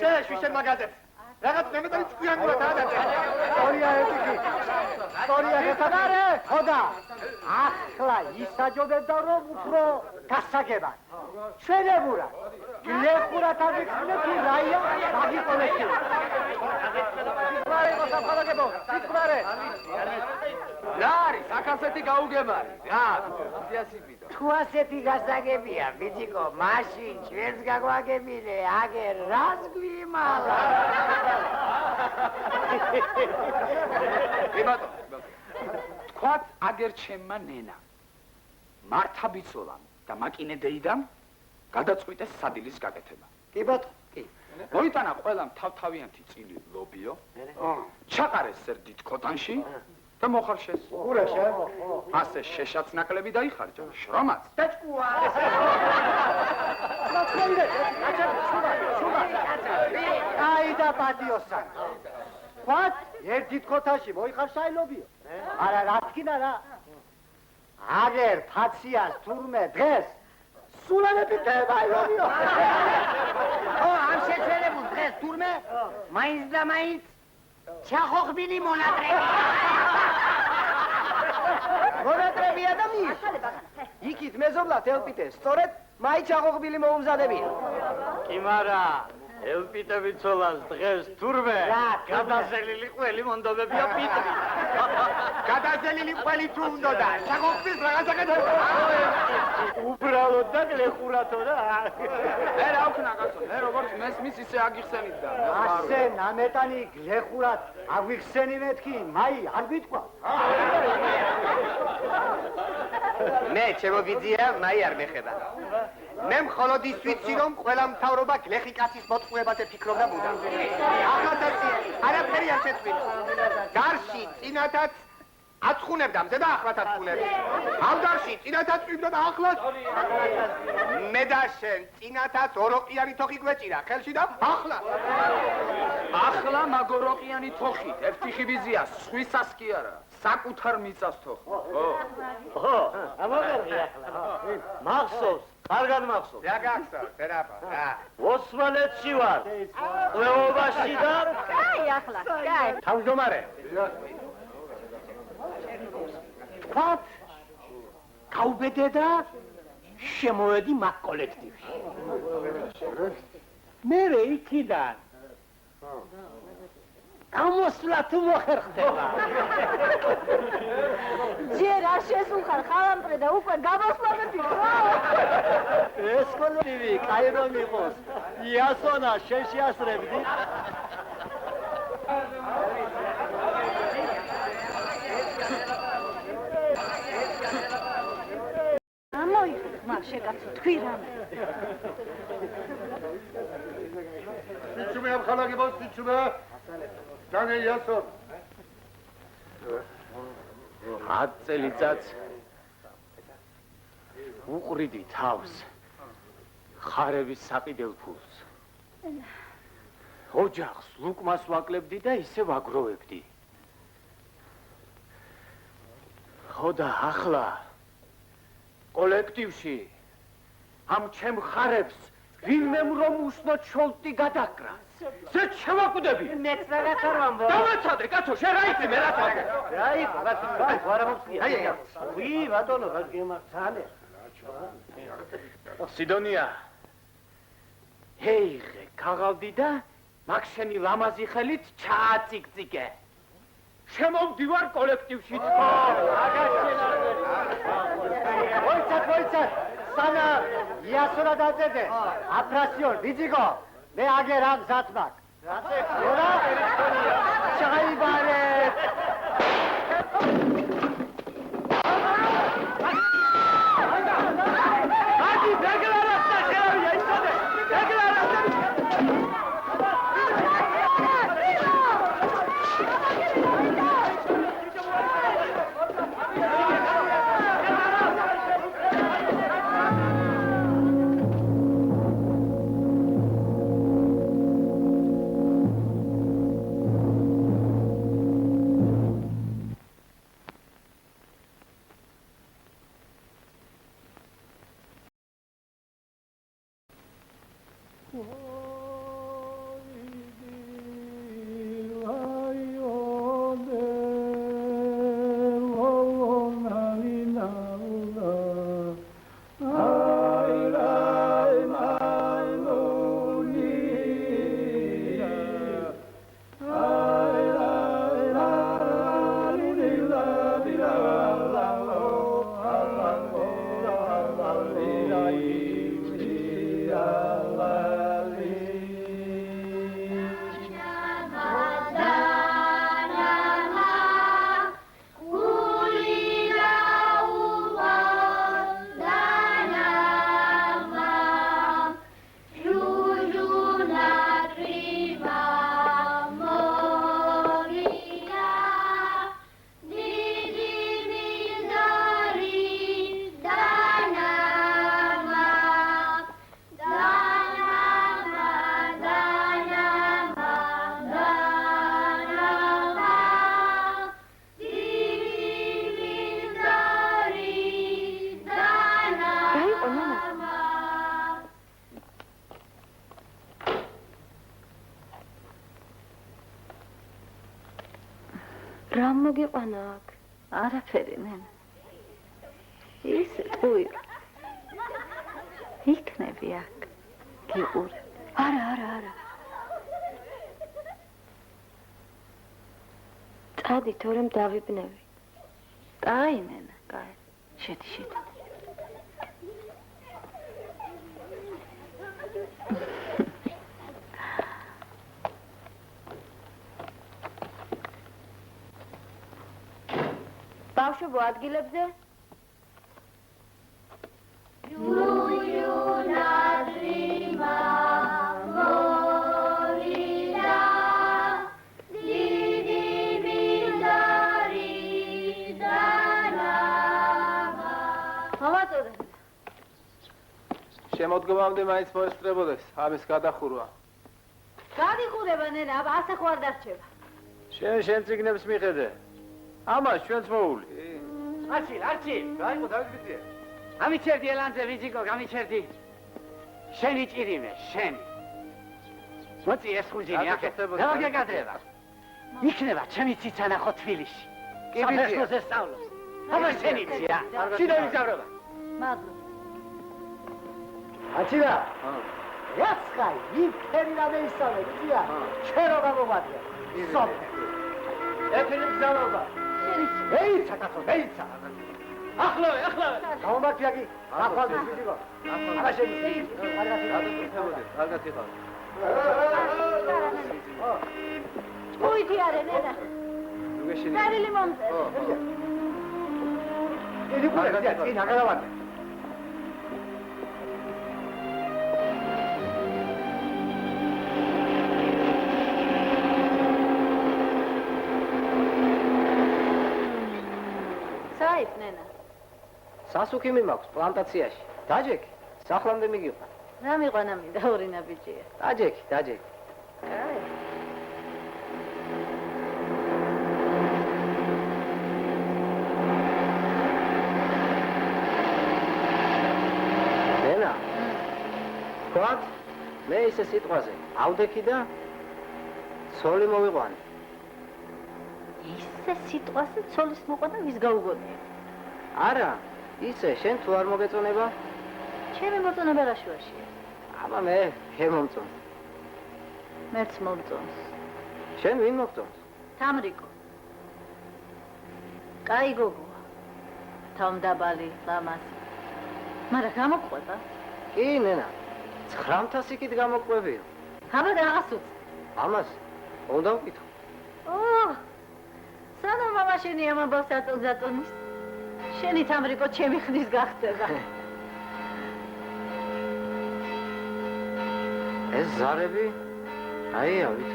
შეეშვი მაგაზებს. რაღაც ნემეტარი ჭკვიანურად ადადე. სწორია ეტიკი. სწორია გეტანარე. ხოდა. ახლა ისაჯობებდა რომ უფრო გასაგებად. ჩვენებურა. გლეხურად აღიქნე თუ რაია მაგი კოლექტივი. სიყვარე მოსაფალაგებო, სიყვარე. რა არის აქ ასეთი გაუგებარი? რა? სიასიბიდო. თუ ასეთი გასაგებია, ბიჭიკო, მაშინ ჩვენს გაგვაგებინე, აგერ რას გვიმალა? თქვათ აგერ ჩემმა ნენა მართა ბიცოლამ და მაკინე დეიდამ გადაწყვიტეს სადილის გაკეთება. კი ბატონო, კი. მოიტანა ყველამ თავთავიანთი წილი ლობიო, ჩაყარეს სერდით კოტანში და მოხარშეს. ურაშა. ასე შეშაც ნაკლები დაიხარჯა, შრომაც. დაჭკუა. აი და პატიოსან. ხوات ერთით კოტანში მოიხარშაილობიო. არა რა თქინა რა. აგერ ფაციას თურმე დღეს სულანები დაიბაილობიო. ამ შეჩერებულ დღეს თურმე მაინც და მაინც ჩახოხბილი მონატრები. მონატრებია და მის. იქით მეზობლად ელპიტეს, სწორედ მაინც ჩახოხბილი მოუმზადებია. კი მარა ელპიტები ცოლას დღეს თურმე გადაზელილი ყველი მონდობებია პიტრი. გადაზელილი ყველი თუ უნდა და შეგოხდის რაღაცა გადავა. უბრალოდ და გლეხურათო და მე რა ვქნა კაცო, მე როგორც მესმის ისე აგიხსენით და ასე ნამეტანი გლეხურად აგვიხსენი მეთქი, მაი არ გიტყვა. მე ჩემო ვიზია მაი არ მეხება. მე მხოლოდ ის ვიცი რომ ყველა მთავრობა გლეხი კაცის მოტყუებაზე ფიქრობდა მუდამ. ახალდაცი არაფერი არ შეწყვიტა. გარში წინათაც აცხუნებდა მზე და ახლაც აცხუნებს. ავდარში წინათაც წვიმდა და ახლაც. მე და შენ წინათაც ოროყიანი თოხი გვეჭირა ხელში და ახლაც. ახლა მაგოროყიანი თოხით, ევტიხი ვიზია, სხვისას კი არა, საკუთარ მიწას თოხი. ხო, ამაღარია. მახსოვს, კარგად მახსოვს. რა გახსოვს, ვერაფა, რა. ოსმალეთში ვარ. ყლეობაში და კაი ახლა, კაი. თავმჯდომარე. ვთქვათ, გავბედე და შემოვედი მაგ კოლექტივში. მერე იქიდან გამოსვლა თუ მოხერხდება. ჯერ არ შესულხარ ხალამპრე და უკვე გამოსვლა მიფიქრო. ეს კოლექტივი კაი რომ იყოს. იასონა შენ შეასწრებდი. ამოიღე მაგ შეკაცო თქვი რამე. სიჩუმე ამ ხალაგებოს სიჩუმე. ჯანე იასონ. 10 წელიწადს უყრიდი თავს ხარების საყიდელ ფულს. ოჯახს ლუკმას ვაკლებდი და ისე ვაგროვებდი. ხო და ახლა კოლექტივში ამ ჩემ ხარებს ვინმემ რომ უსნო ჩოლტი გადაკრა. ზე შევაკვდები. მეც რაღაც არ ვამბობ. დავეცადე, კაცო, შენ რა იცი, მე რა თქმა. რა იყო, რა მომწია. აი, ვი, ბატონო, რა გემართალე. სიდონია. ჰეიღე, ქაღალდი და მაგ შენი ლამაზი ხელით ჩააციკციკე. შემოვდივარ კოლექტივში თქო. მოიცად, სანა იასონა დაწერდე. აფრასიონ, ბიძიგო, მე აგერ ამ ზათმაკ. რა? ჩაიბარე. აგი დაგლარასა შეავია ისოდე. დაგლარასა. რა მოგიყვანა აქ? არაფერი ნენა. ის ტუი. იქნები აქ. გიყურე. არა. Ცადი, თორემ დავიბნევი. კაი, ნენა, კაი. შედი. ბავშვებო, ადგილებზე? შემოდგომამდე მაინც მოესწრებოდეს ამის გადახურვა. გადიხურება, ნენა, ასე ხო არ დარჩება. შენ წიგნებს მიხედე. ამას ჩვენც მოული. არჩი, გაიყო დავიძე. გამიჩერდი ელანძე ვიძიკო, გამიჩერდი. შენი ჭირიმე, შენი. მოწი ეს ხუჯინი აქ. რა გეკადრება? იქნება ჩემი ციცა ნახო თბილისში. საფეხბურთო სწავლობს. აბა შენი ცია. შიდა ვიზავრობა. მადლობა. აჩირა. яцкай, ვიფერი რა მეისწავლე, იცია? შენ რა გამოვადი? სოფ. ეთილი გზავრობა. მეიცა კაცო, მეიცა. ახლავე. გამომაქიაგი, ახალ ვიდიო. აბა შენი. კარგად იყავ. უიდი არე, ნენა. დარილი მომწე. იგი გულა, წინ აგარავანე. საით, ნენა? სასუქი მიმაქვს პლანტაციაში. დაჯექი, სახლამდე მიგიყვან. რა მიყვანა მინდა ორი ნაბიჯია. დაჯექი. კაი. ნენა. თქვათ, მე ისე სიტყვაზე ავდექი და ცოლი მოვიყვანე. ისე სიტყვაზე ცოლის მოყვანა ვის გაუგონია? არა, ისე შენ თუ არ მოგეწონება? ჩემი მოწონება რა შუაშია? აბა მე მომწონს. მეც მომწონს. შენ ვინ მოგწონს? თამრიკო. კაი გოგოა. თავმდაბალი, ლამაზი. მაგრამ გამოყვება? კი, ნენა. 900 იქით გამოყვებიო. აბა რაღაც უცე. ამას უნდა ვკითხო. სანამ მამა შენი ამბავს ატონზატონის, შენი თამრიკო ჩემი ხნის გახდება. ეს ზარები აიავით.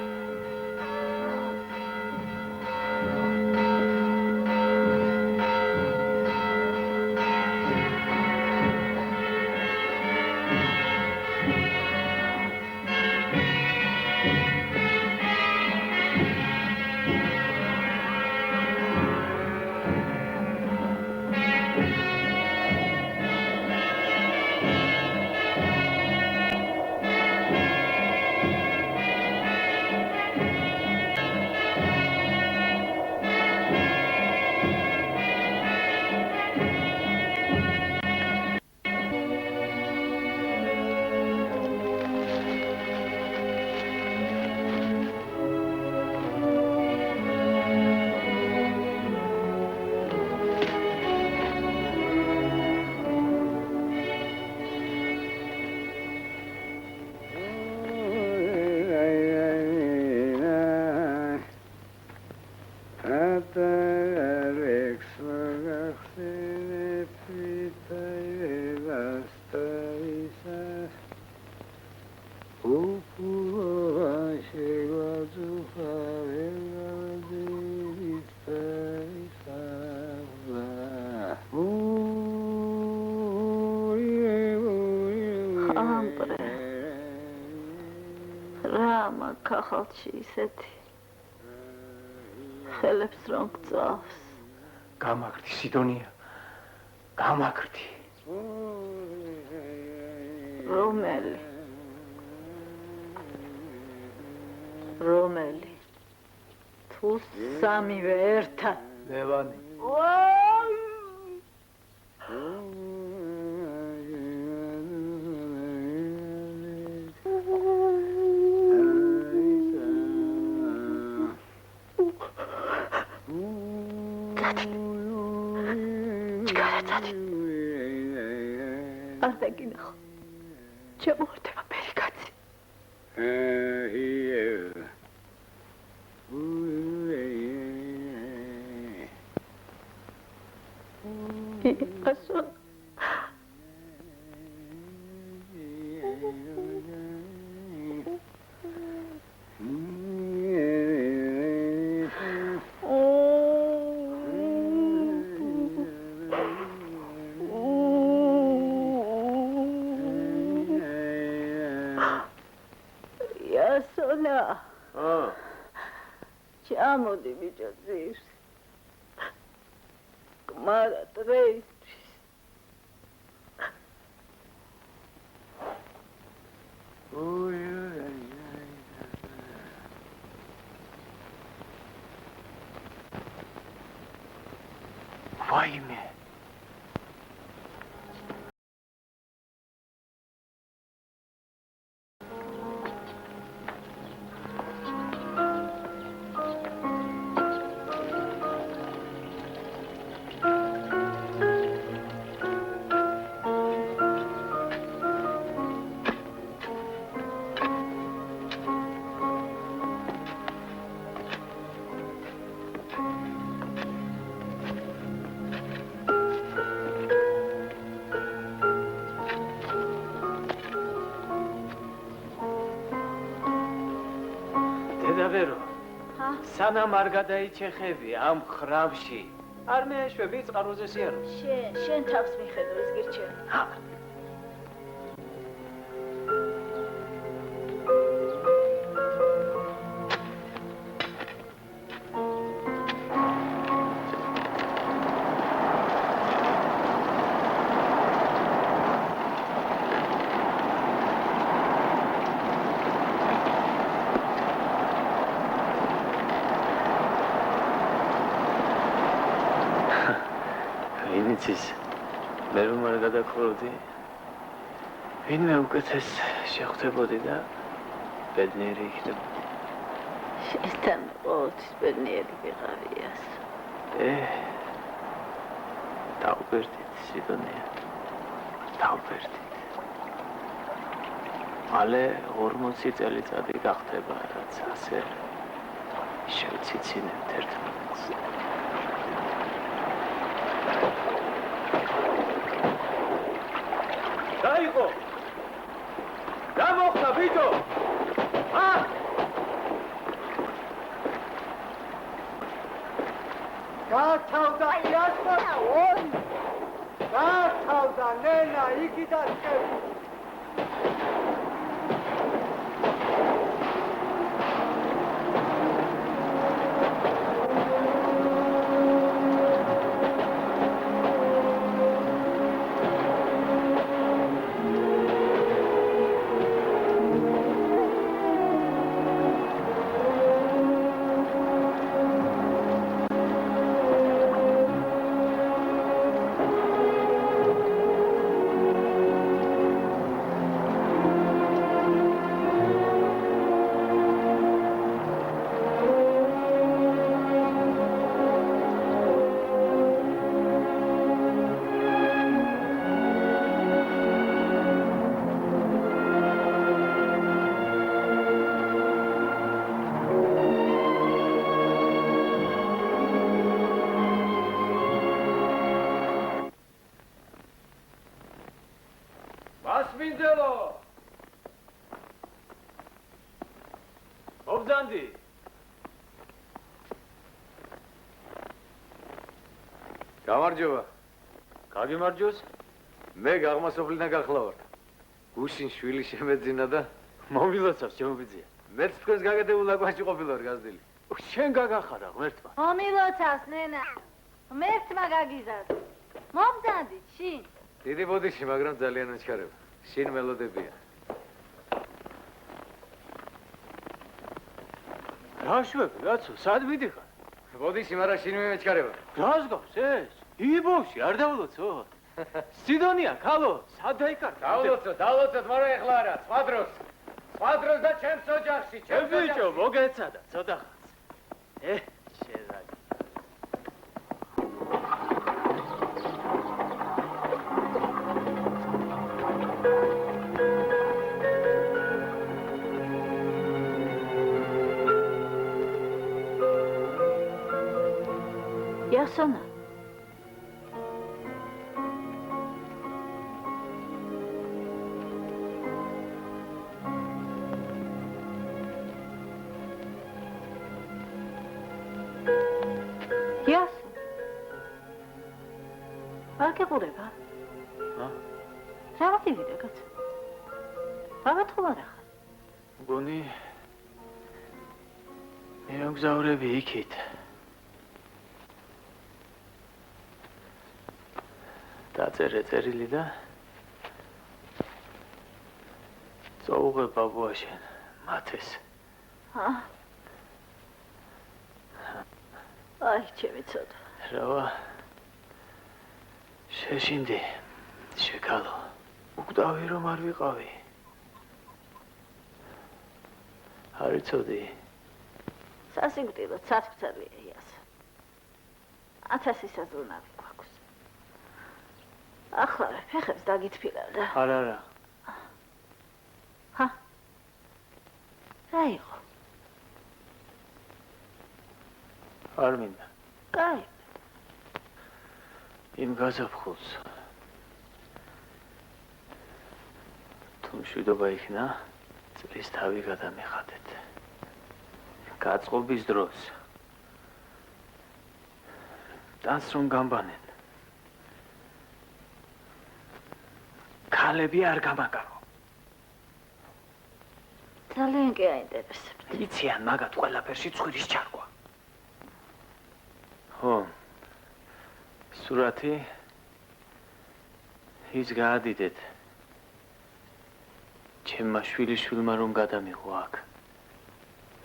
ხალხში ისეთი ხელებს რომ გწავს. გამაგრდი სიდონია. გამაგრდი. რომელი თუ სამივე ერთად ლევანი. ჩქარათი. არ დაგინახო. შემოვარდება ფერი კაცი. ასო ჩამოდი ბიჭო ძირს. გმარა დღეისთვის. ვაიმე. დედაბერო. სანამ არ გადაიჩეხები ამ ხრავში, არ მეეშვები წყაროზე სიაროს. შენ თავს მიხედო ეს გირჩევ. ინიცის მე რომ არ გადაგხუროდი ვინმე უკეთეს შეხვდებოდი და ბედნიერი იქნებოდი. შენთან ყოველთვის ბედნიერი ვიყავიას. დავბერდით სიდონია, დავბერდით. მალე 40 წელიწადი გახდება, რაც ასე შევციცინებთ ერთმანეთს. დაიყო! რა მოხდა, ბიჭო? გათავდა იასო! გათავდა ნენა, იქიდან წევი! მასმინდელო! მობძანდი! გამარჯობა. გაგიმარჯოს? მე გაღმასოფლიდან გახლავართ. გუშინ შვილი შემეძინა და მომილოცავს შემობიძია. მეც თქვენს გაგედებულ აკვაში ყოფილვარ გაზდილი. შენ გაგახარა ღმერთმა. მომილოცავს ნენა. ღმერთმა გაგიზარდა. მომძანდი შინ. დიდი ბოდიში, მაგრამ ძალიან აჩქარება. შინ მელოდებია. რა შვები, რაცო, სად მიდიხარ? ბოდიში, მაგრამ შინ მეჩქარება. რას გავს ეს? იბოში, არ დაულოცო? სიდონია, ქალო, სად დაიკარგე? დავლოცოთ, მაგრამ ეხლა არა, სხვა დროს. სხვა დროს და ჩემს ოჯახში, ჩემს ბიჭო, მოგეცადა, ცოტა ხანს. შენ რა. იასონა. იასო. არ გეყურება? რა ვიდე კაც? ბაბათხოვარა ხარ? მგონი მე მგზავრები იქით. დაწერე წერილი და წაუღე ბაბუა შენ მათეს. აი, ჩემი ცოტა. რავა შეშინდი შეკალო. უკვდავი რომ არ ვიყავი. არ იცოდი. სასიკვდილო ცაცფცალია იასო. 1000 საზრუნავი გვაქვს. ახლა ფეხებს დაგითფილა და არა. რა იყო? არ მინდა. კაი. იმ გაზაფხულს. თუ მშვიდობა იქნა, წლის თავი გადამიხადეთ. გაწყობის დროს. დანს რომ გამბანენ. ქალები არ გამაგარო. ძალიან კი აინტერესებდა. იციან მაგათ ყველაფერში ცხვირის ჩარგვა. ხო. სურათი ის გაადიდეთ. ჩემმა შვილიშვილმა რომ გადამიღო აქ.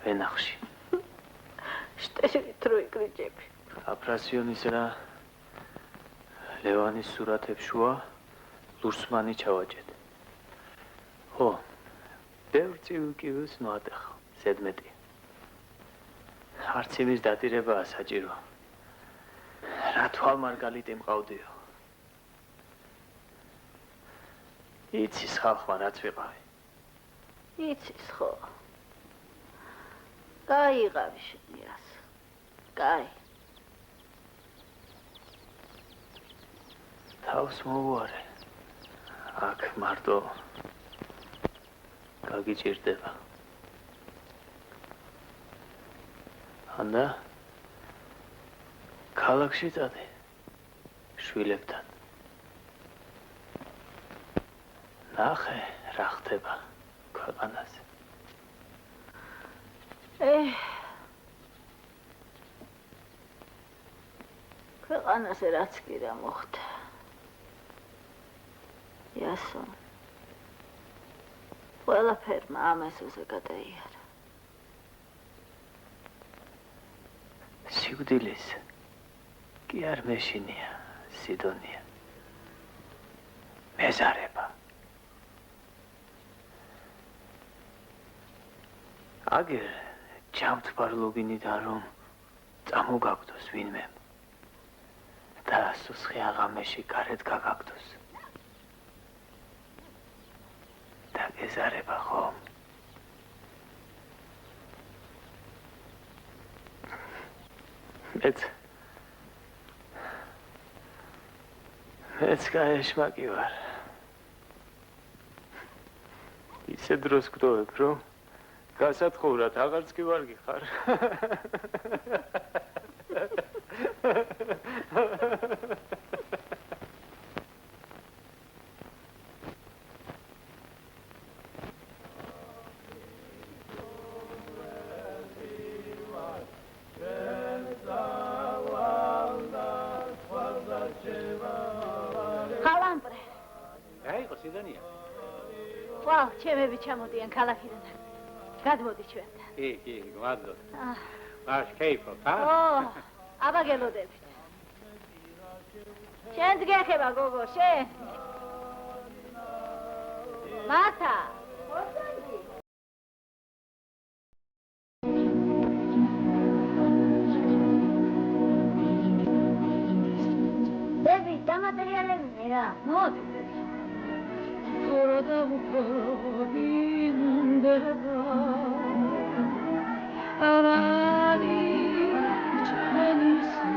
ვენახში. შტეშით რო იკრიჭები. აფრასიონის რა ლევანის სურათებს შუა ლურსმანი ჩავაჭეთ. ხო. ბევრ წივიკივის მოატეხო, ზედმეტი. არც იმის დატირებაა საჭირო. რა თვალმარგალიტი მყავდიო. იცის ხალხმა რაც ვიყავი. იცის ხო. გაიღავი შენ იასო. კაი. თავს მოუარე. აქ მარტო გაგიჭირდება. ანდა ქალაქში წადე შვილებთან. ნახე რა ხდება ქვეყანაზე. ქვეყანაზე რაც კი რა მოხდა. იასო. ყველაფერმა ამასოზე გადაიარა. სიკვდილის კი არ მეშინია სიდონია. მეზარება. აგერ ჯამთბარ ლოგინიდან რომ წამოგაგდოს ვინმე და სუსხი აღამეში გარეთ გაგაგდოს. დაგეზარება ხომ? მეც გაეშმაკი ვარ. ისე დროს გდოვებ, რომ გასათხოვრად აღარც კი ვარ გიხარ. ხალამპრე. რა იყო სიდონია? ვალ, ჩემები ჩამოდიან ქალაქიდან. გადმოდი ჩვენთან. კი, მადლობ. მაშ კეიფო, ხა? აბა გელოდებით. შენ გეხება გოგო, შენ. მათა. დები, დამატერიალებინე რა. მოდი. Orada bu kalbinde var Arani çenisi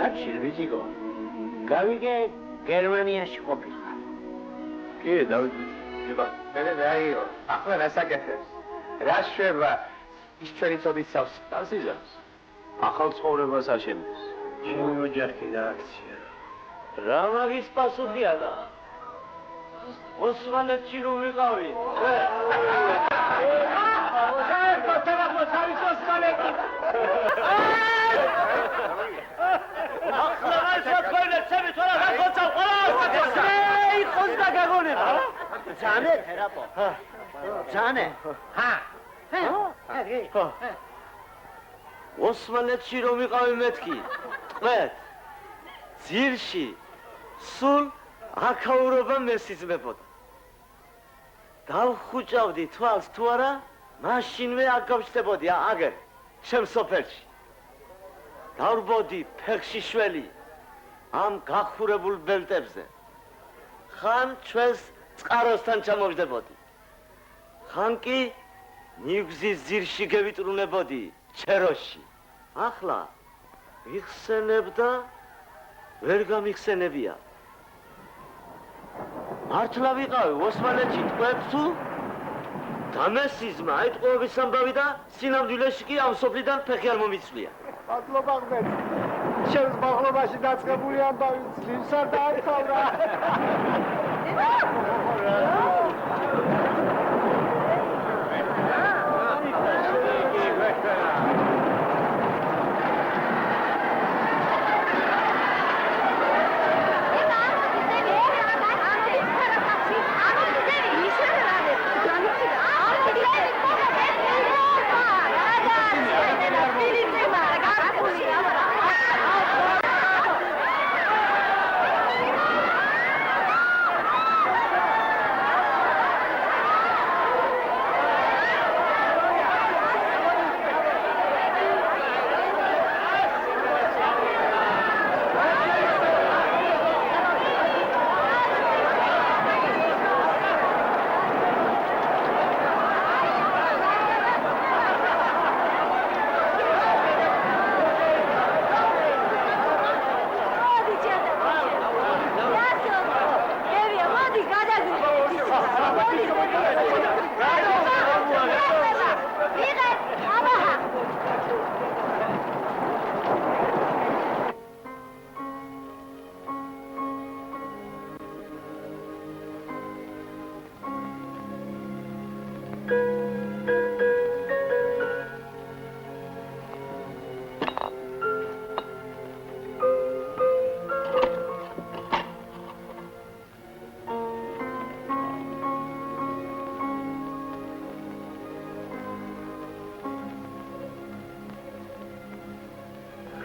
აბშილ ვიჯიგო გავიგე გერმანიაში ყოფილიყარ კი დავით ება მე დაიო ახლა რასაკეთებს რა შვება ის ჩვენი წოდის სავს დასიზავს ახალ ცხოვრებას აშენებს ჩემი ოჯახი და აქცია რა მაგის პასუხია და ოსმალეთში რომ ვიყავი Zane, terapo. Zane. Ha. ოსმალეთში რომ ვიყავი მეთქი ტყვეთ ძირში სულ აქაურობა მესიზმებოდა დავხუჭავდი თვალს თუ არა მაშინვე აკავშირდებოდი აგერ ჩემ სოფელში დავრბოდი ფეხში შველი ამ გახურებულ ბელტებზე ხან ჩვენს წყაროსთან ჩამოვждებოდი ხან კი ნიგზის ძირში გევიტრუნებოდი ჩეროში ახლა ვიხსენებ და ვერ გამიხსენებია მართლა ვიყავი ოსმალეთში ტყვეთ თუ დამესიზმა აიტყუების ამბავი და სინამდვილეში კი ამ სოფლიდან ფეხი არ მომიცვლია მადლობა ღმერთს შენს მაღლობაში დაწყებული ამბავი ძლივსა დაახავრა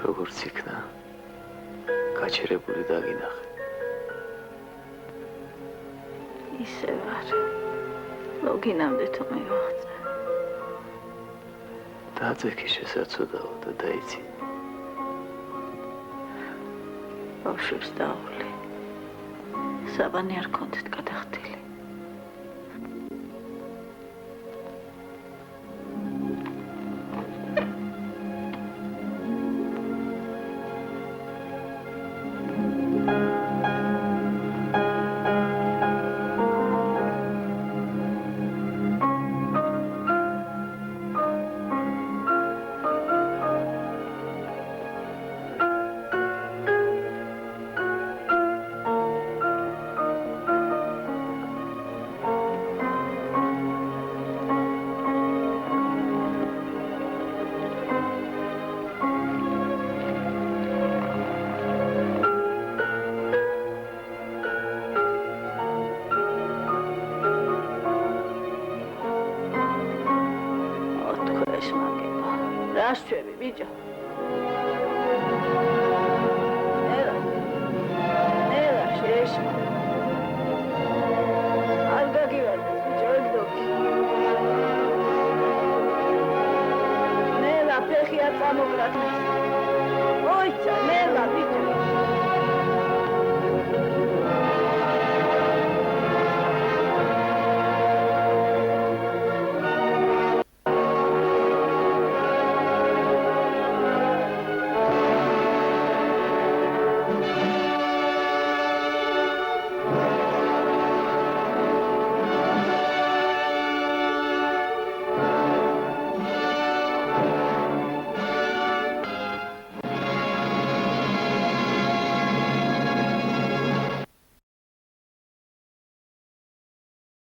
როგორც იქნა გაჩერებული დაგინახე ისე ვარ ლოგინამდე თუ მივახცე დაძექი შესაძოდაო და დაიცი ბავშვებს დაავლე საბანი არ ქონდეთ გადახდილი გასჩვევი, ბიჭო. ნელა, შეეშმა. არ გაგივარდეს, ბიჭო, ეგ დოქი. ნელა, ფეხი არ წამოგრატეს.